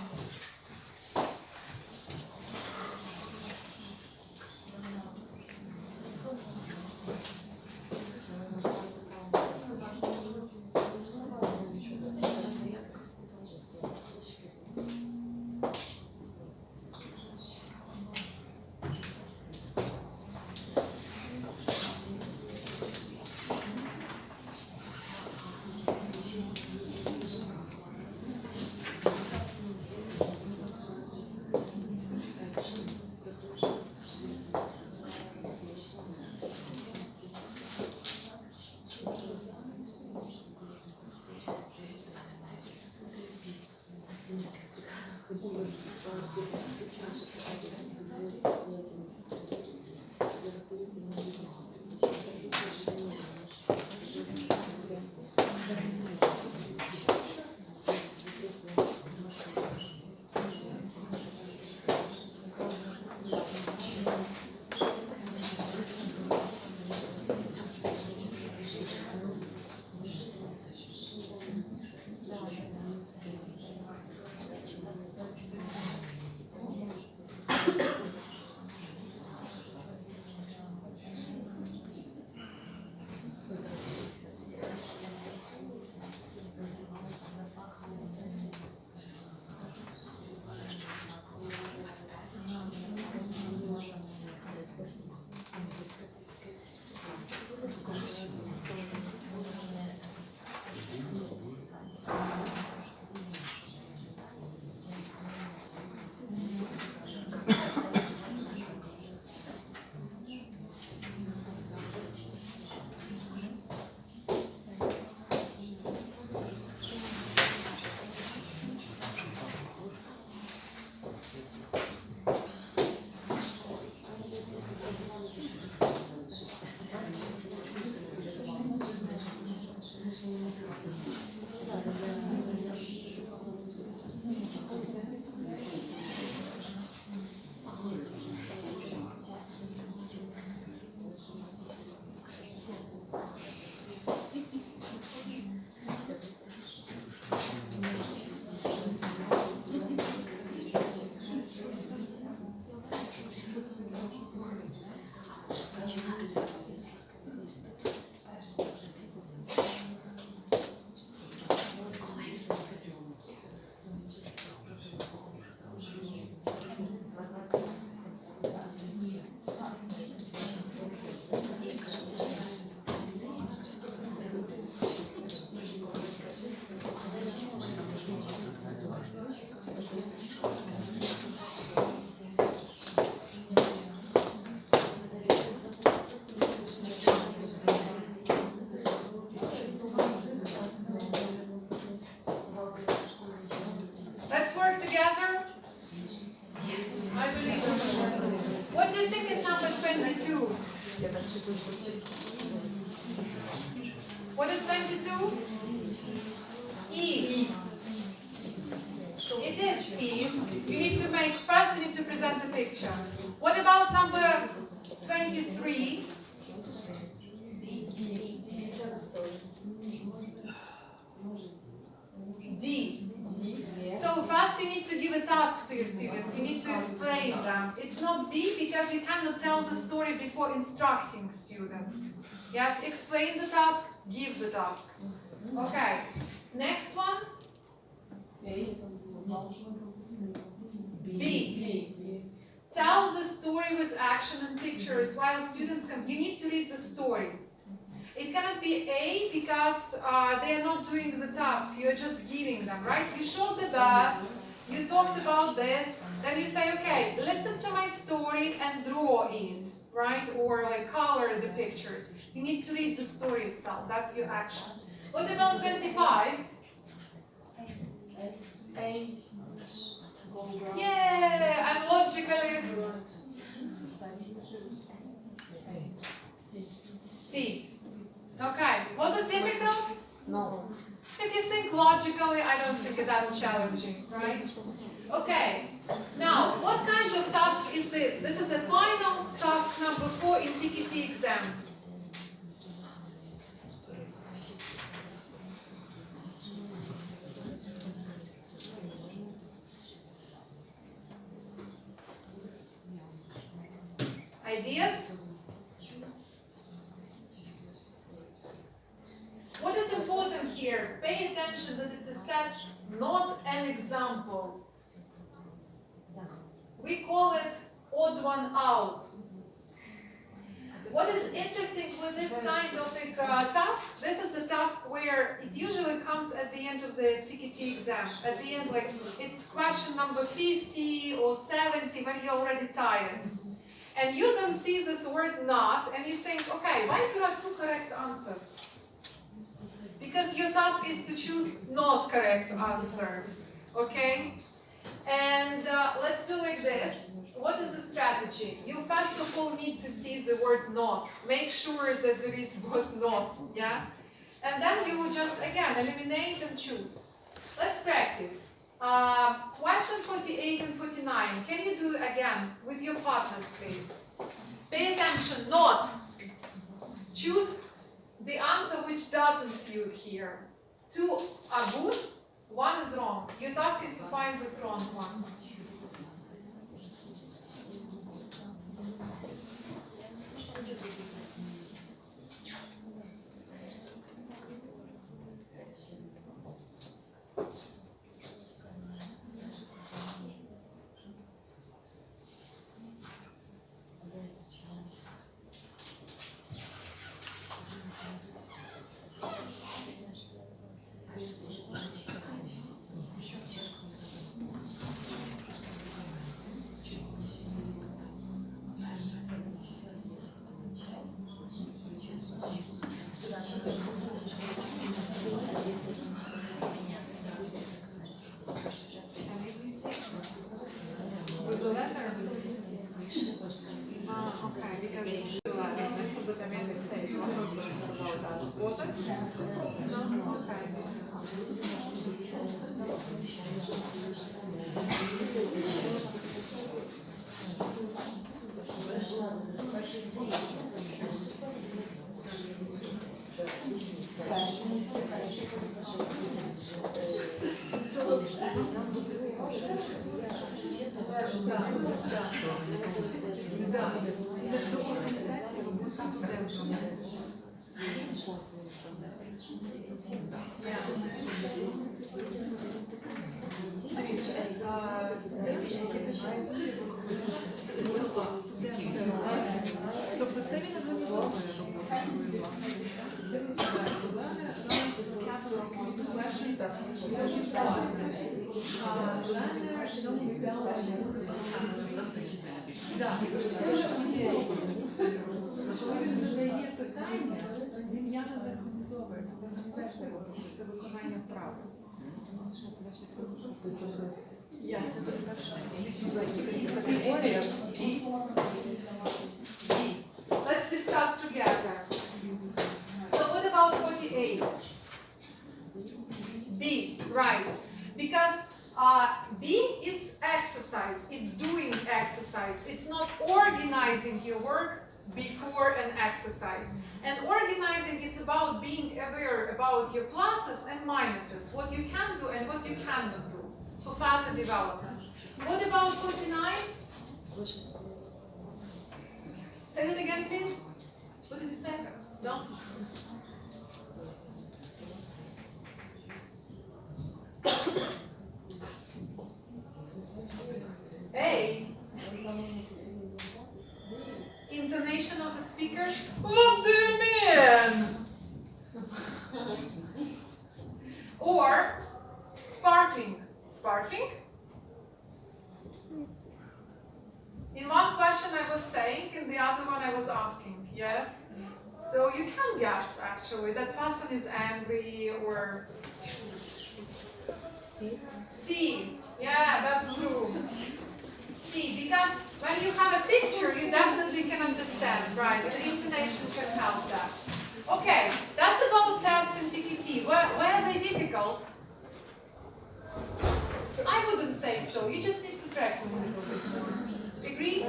22? What is 22? E. It is E. You need to make, first you need to present a picture. What about number 23? D. So first you need to give a task to your students. You need to explain them. It's not B because you cannot tell the story before instructing students. Yes, explain the task, give the task. Okay. Next one. B. Tell the story with action and pictures while students come. You need to read the story. It cannot be A because they are not doing the task. You are just giving them, right? You showed the bird, you talked about this, then you say, okay, listen to my story and draw it, right? Or like color the pictures. You need to read the story itself. That's your action. What about 25? Yeah, and logically. C. Okay, was it difficult? No. If you think logically, I don't think that's challenging, right? Okay, now, what kind of task is this? This is the final task number 4 in TKT exam. Ideas? What is important here? Pay attention that it says not an example. We call it odd one out. What is interesting with this kind of task? This is a task where it usually comes at the end of the TKT exam. At the end, like it's question number 50 or 70 when you're already tired. And you don't see this word not, and you think, okay, why is there 2 correct answers? Because your task is to choose not correct answer, okay? And let's do like this. What is the strategy? You first of all need to see the word not. Make sure that there is word not, yeah? And then you just, again, eliminate and choose. Let's practice. Question 48 and 49. Can you do again with your partners, please? Pay attention, not. Choose the answer which doesn't suit here. 2 are good, 1 is wrong. Your task is to find this wrong one. With the letter? Okay, because this would be a mistake. Was it? No? Okay. Да. До організації роботи студентами. Тобто це він організовує роботу свою власну. Дивіться, це вже організовує. Коли він задає питання, він явно не організовує. Це не організація роботи, це виконання вправ. Я це перше. Теорія. your work before an exercise. And organizing, it's about being aware about your pluses and minuses, what you can do and what you cannot do for further development. What about 49? Say that again, please. What did you say? No? A. Intonation of the speaker. What do you mean? Or sparkling. Sparkling? In one question I was saying, in the other one I was asking, yeah? So you can guess actually that person is angry or C. Yeah, that's true. C, because when you have a picture, you definitely can understand, right? The intonation can help that. Okay, that's about test and TKT. Where are they difficult? I wouldn't say so. You just need to practice a little bit more. Agree?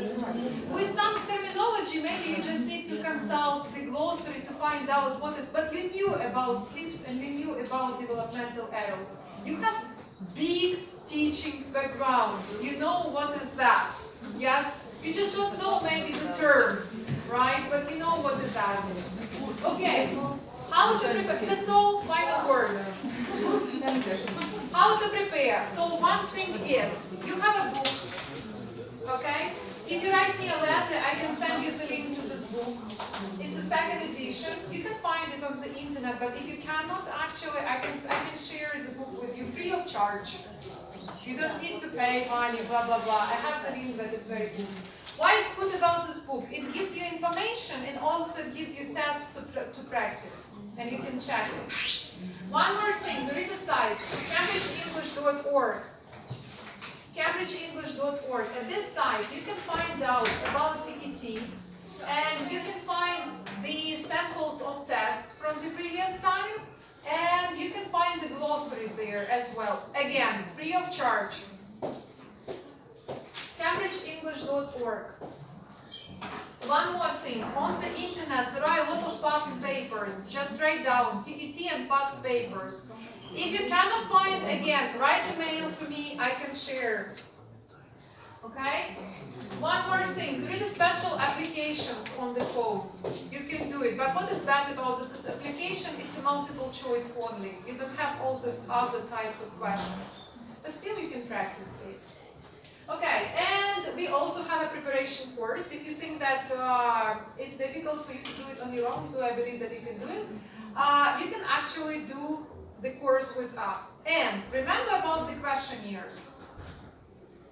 With some terminology, maybe you just need to consult the glossary to find out what is. But you knew about slips and you knew about developmental arrows. You have big teaching background. You know what is that. Yes? You just don't know maybe the term, right? But you know what is that. Okay. How to prepare? That's all. Final word. How to prepare? So one thing is, you have a book. Okay? If you write me a letter, I can send you the link to this book. It's the second edition. You can find it on the internet, but if you cannot, actually, I can share the book with you free of charge. You don't need to pay money, blah, blah, blah. I have the link that is very good. Why it's good about this book? It gives you information and also it gives you tests to practice. And you can check it. One more thing, there is a site, CambridgeEnglish.org. CambridgeEnglish.org. At this site, you can find out about TKT and you can find the samples of tests from the previous time and you can find the glossaries there as well. Again, free of charge. CambridgeEnglish.org. One more thing, on the internet there are a lot of past papers. Just write down TKT and past papers. If you cannot find, again, write a mail to me, I can share. Okay? One more thing, there is a special applications on the phone. You can do it, but what is bad about this application, it's a multiple choice only. You don't have all these other types of questions. But still you can practice it. Okay, and we also have a preparation course. If you think that it's difficult for you to do it on your own, so I believe that you can do it, you can actually do the course with us. And remember about the questionnaires.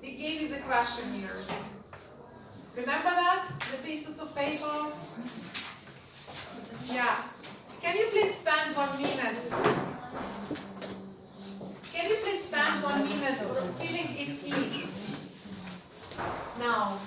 We gave you the questionnaires. Remember that? The pieces of papers? Yeah. Can you please spend 1 minute? Can you please spend 1 minute filling it in? Now.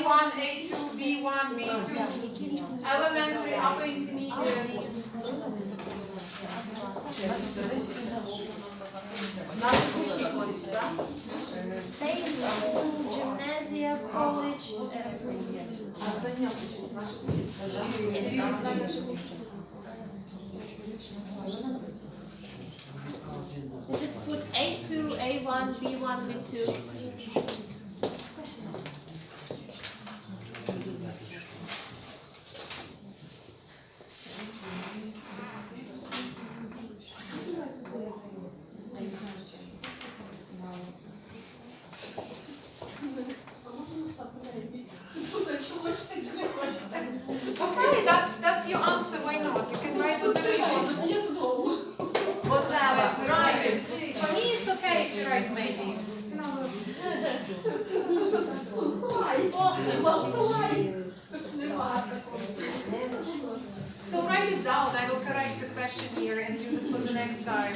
A1, A2, B1, B2, elementary, upper intermediate. State school, gymnasia, college, just put A2, A1, B1, B2. Okay, that's your answer. Why not? You can write whatever you want. Whatever. Write it. For me, it's okay if you write maybe. So write it down. I will correct the question here and use it for the next time.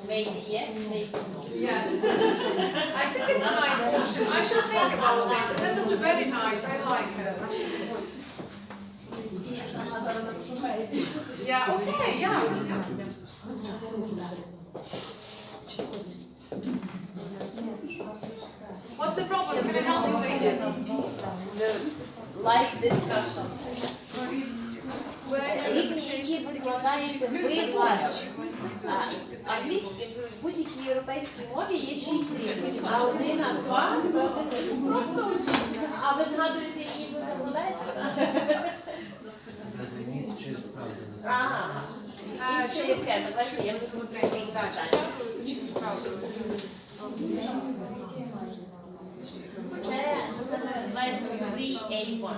Maybe yes, maybe no. Yes. I think it's a nice option. I should think about it. This is very nice. I like it. Yeah, okay, yeah. What's the problem? Can I help you ladies? Like discussion. Рівні, які ви вкладаєте ви ваші. Англійській, в будь-якій європейській мові є 6 рівнів, а 1, а 2, просто а ви згадуєте, які ви викладаєте? Ага. Інше яке? Давайте я посмотрю. Це називається 3A1.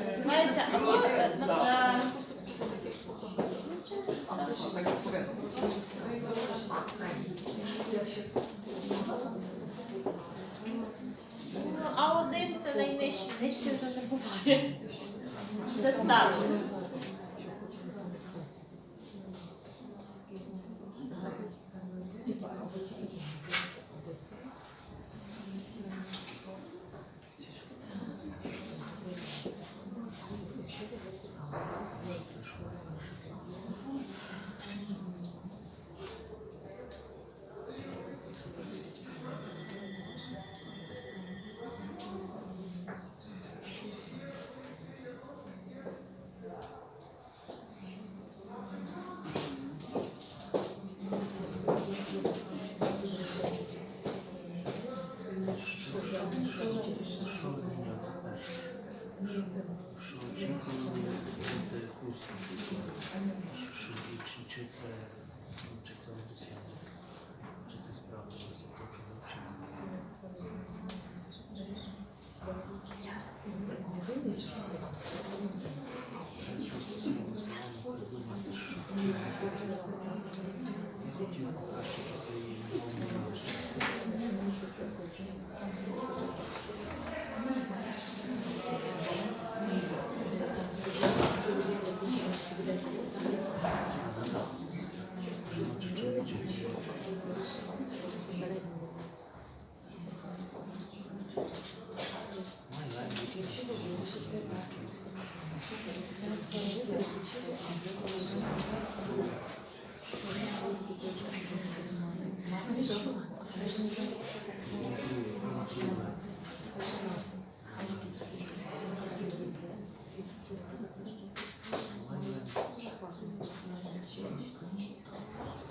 Називається або А1 це найнижче, нижче вже не буває. Це старше.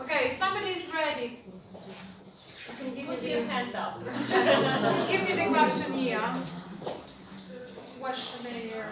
Okay, if somebody is ready, Put your hand up. give me the questionnaire. Questionnaire.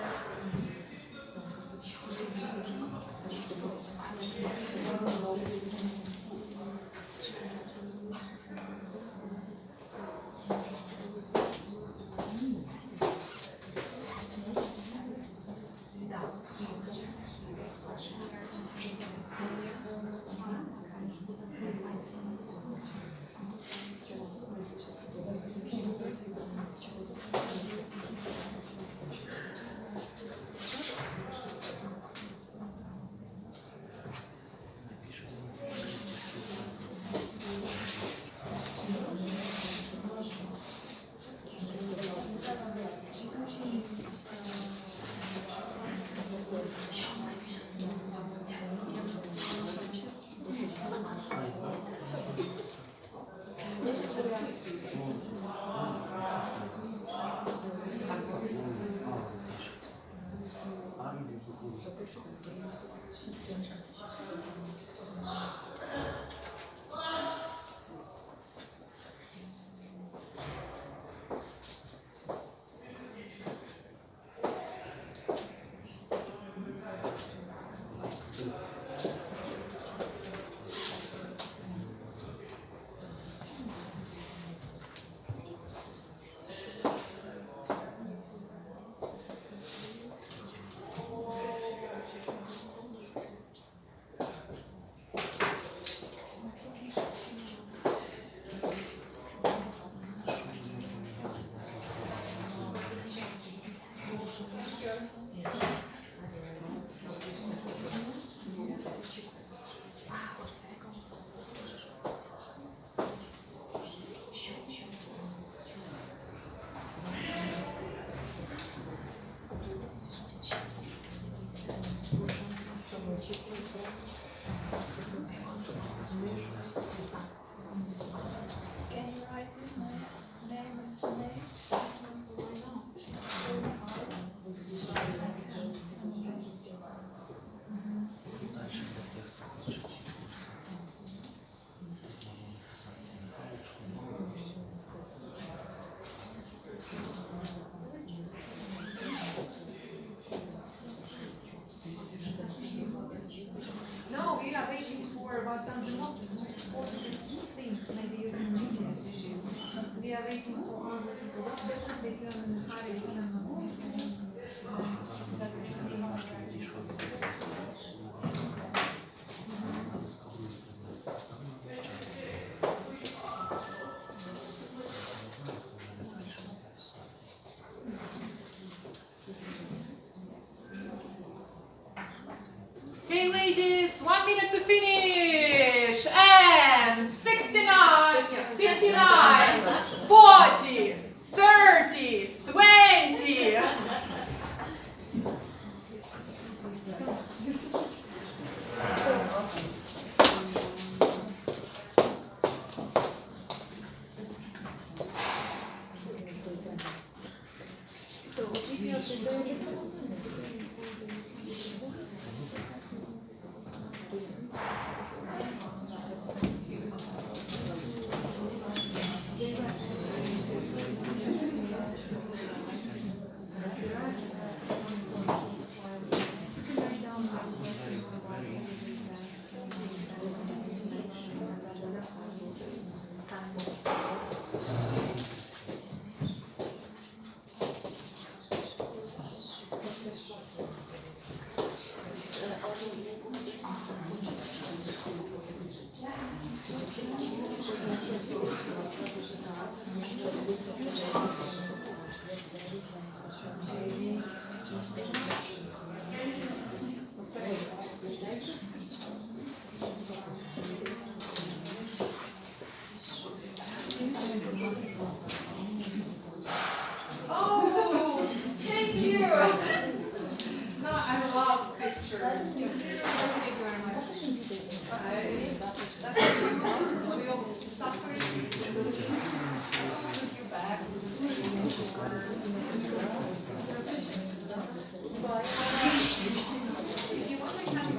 About some of the most important things maybe you can mention. We are waiting for other people. What session they can hurry Okay, ladies, 1 minute to finish. And 69, 59, 40, 30, 20. Oh, thank you. No, I love pictures. Thank you very much. That's real suffering. Put you back. If you want, I can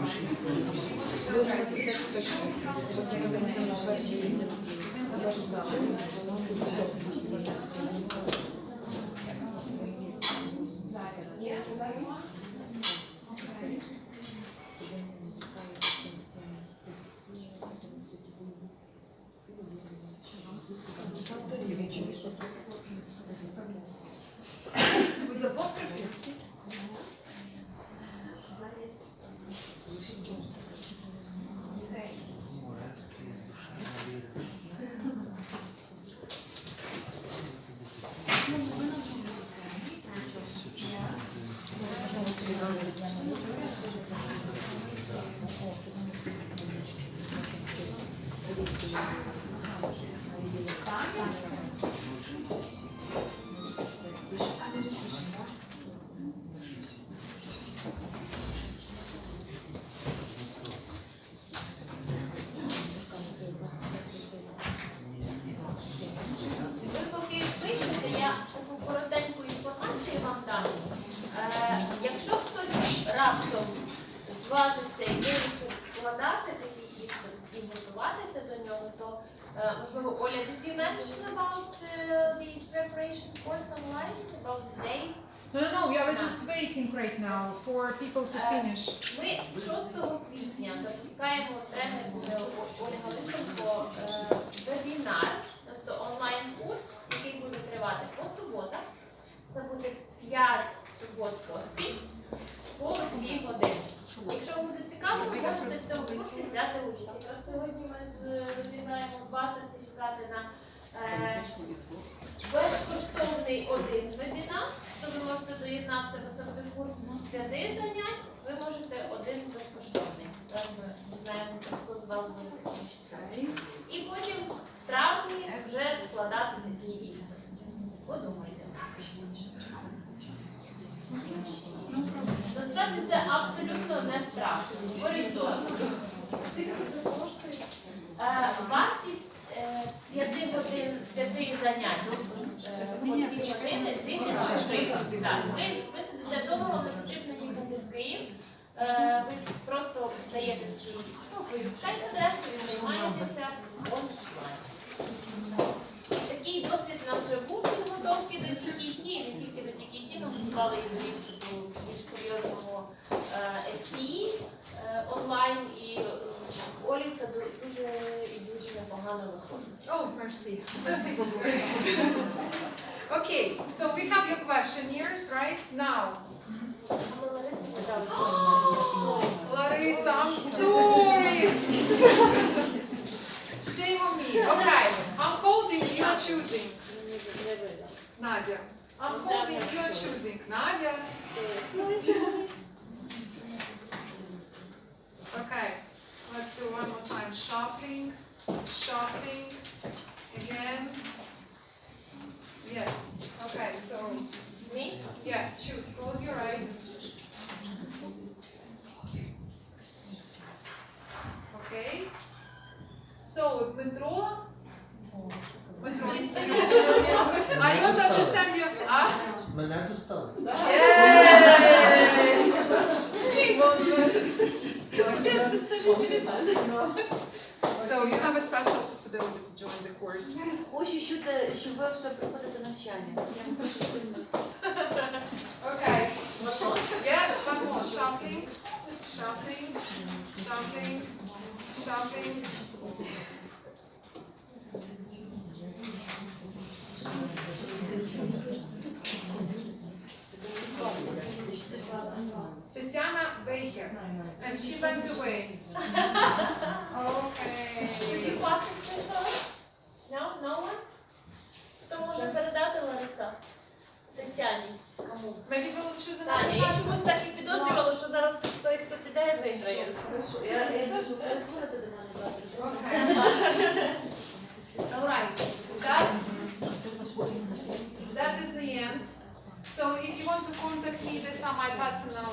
yeah, so that's one. With apostrophe. Okay. Можливо, Оля, did you mention about the preparation course online, about the dates? No, we are just waiting right now for people to finish. Ми 6 квітня запускаємо тренер Олі Галисенко вебінар, тобто онлайн-курс, який буде тривати по суботах. Це буде 5 субот поспіль по 2 години. Якщо вам буде цікаво, ви можете в цьому курсі взяти участь. Якраз сьогодні ми розіграємо 2 сертифікати на безкоштовний один вебінар, то ви можете доєднатися, бо це буде курс з 5 занять, ви можете один безкоштовний. Зараз ми дізнаємося, хто з вас буде таким щасливим. І потім в травні вже складати такі іспити. Подумайте. Насправді це абсолютно не страх. Говорить досвід. Вартість 5 занять по 2 години 1000 гривень. Так, ви сидите вдома, вам не потрібно їхати в Київ. Ви просто даєте свою скайп-адресу і займаєтеся онлайн. Такий досвід у нас вже був підготовки до TKT, і не тільки до TKT, ми готували і до іспиту більш серйозного FCE онлайн, і Олі це дуже і дуже непогано виходить. Oh, mercy. Mercy beaucoup. Okay, so we have your questionnaires, right? Now, Larissa, I'm sorry. Shame on me. Okay, I'm holding, you're choosing. Nadia. I'm holding, you're choosing. Nadia. Okay, let's do one more time. Shuffling, shuffling. Again. Yeah. Okay, so Me? yeah, choose. Close your eyes. Okay. So Dmitro. Dmitro, it's you. I don't understand you. Ah? Мене достали. Yay! So you have a special possibility to join the course. Хочу чути, що ви вже проходите навчання. Я вам дуже сильно. Okay. Yeah, one more. Shuffling, shuffling, shuffling, shuffling. Tatiana Baker, and she went away. Okay. Would you pass it to her? No? No one? Хто може передати, Лариса? Тетяні. Кому? Maybe we'll choose Таня, я another person. чомусь так і підозрювала, що зараз той, хто піде, виграє. Хорошо, я кажу, перезвоните до мене завтра. Okay. All right. That is the end. So if you want to contact me, these are my personal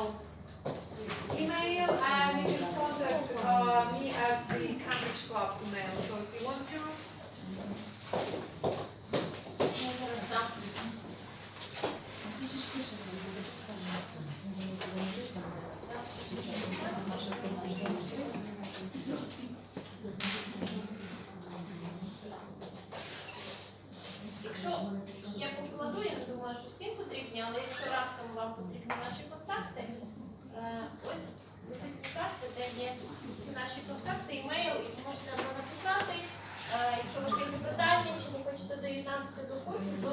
email, and you can contact me at the Cambridge Club email. So if you want to. Якщо я покладу, я не думаю, що всім потрібні, але якщо раптом вам потрібні наші контакти, ось візитні карти, де є всі наші контакти, імейл, і ви можете нам написати. Якщо у вас є запитання, чи ви хочете доєднатися до курсу, то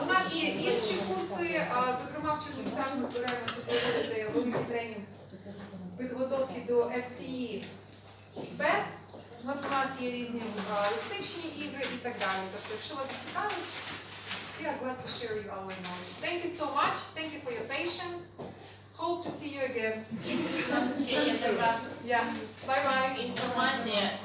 У нас є інші курси, зокрема в Чернівцях ми збираємося проводити великий тренінг підготовки до FCE ПЕТ. От у нас є різні лексичні ігри і так далі. Тобто, якщо вас зацікавить, we are glad to share you our knowledge. Thank you so much. Thank you for your patience. Hope to see you again. у нас ще є така Yeah. Bye bye. інформація.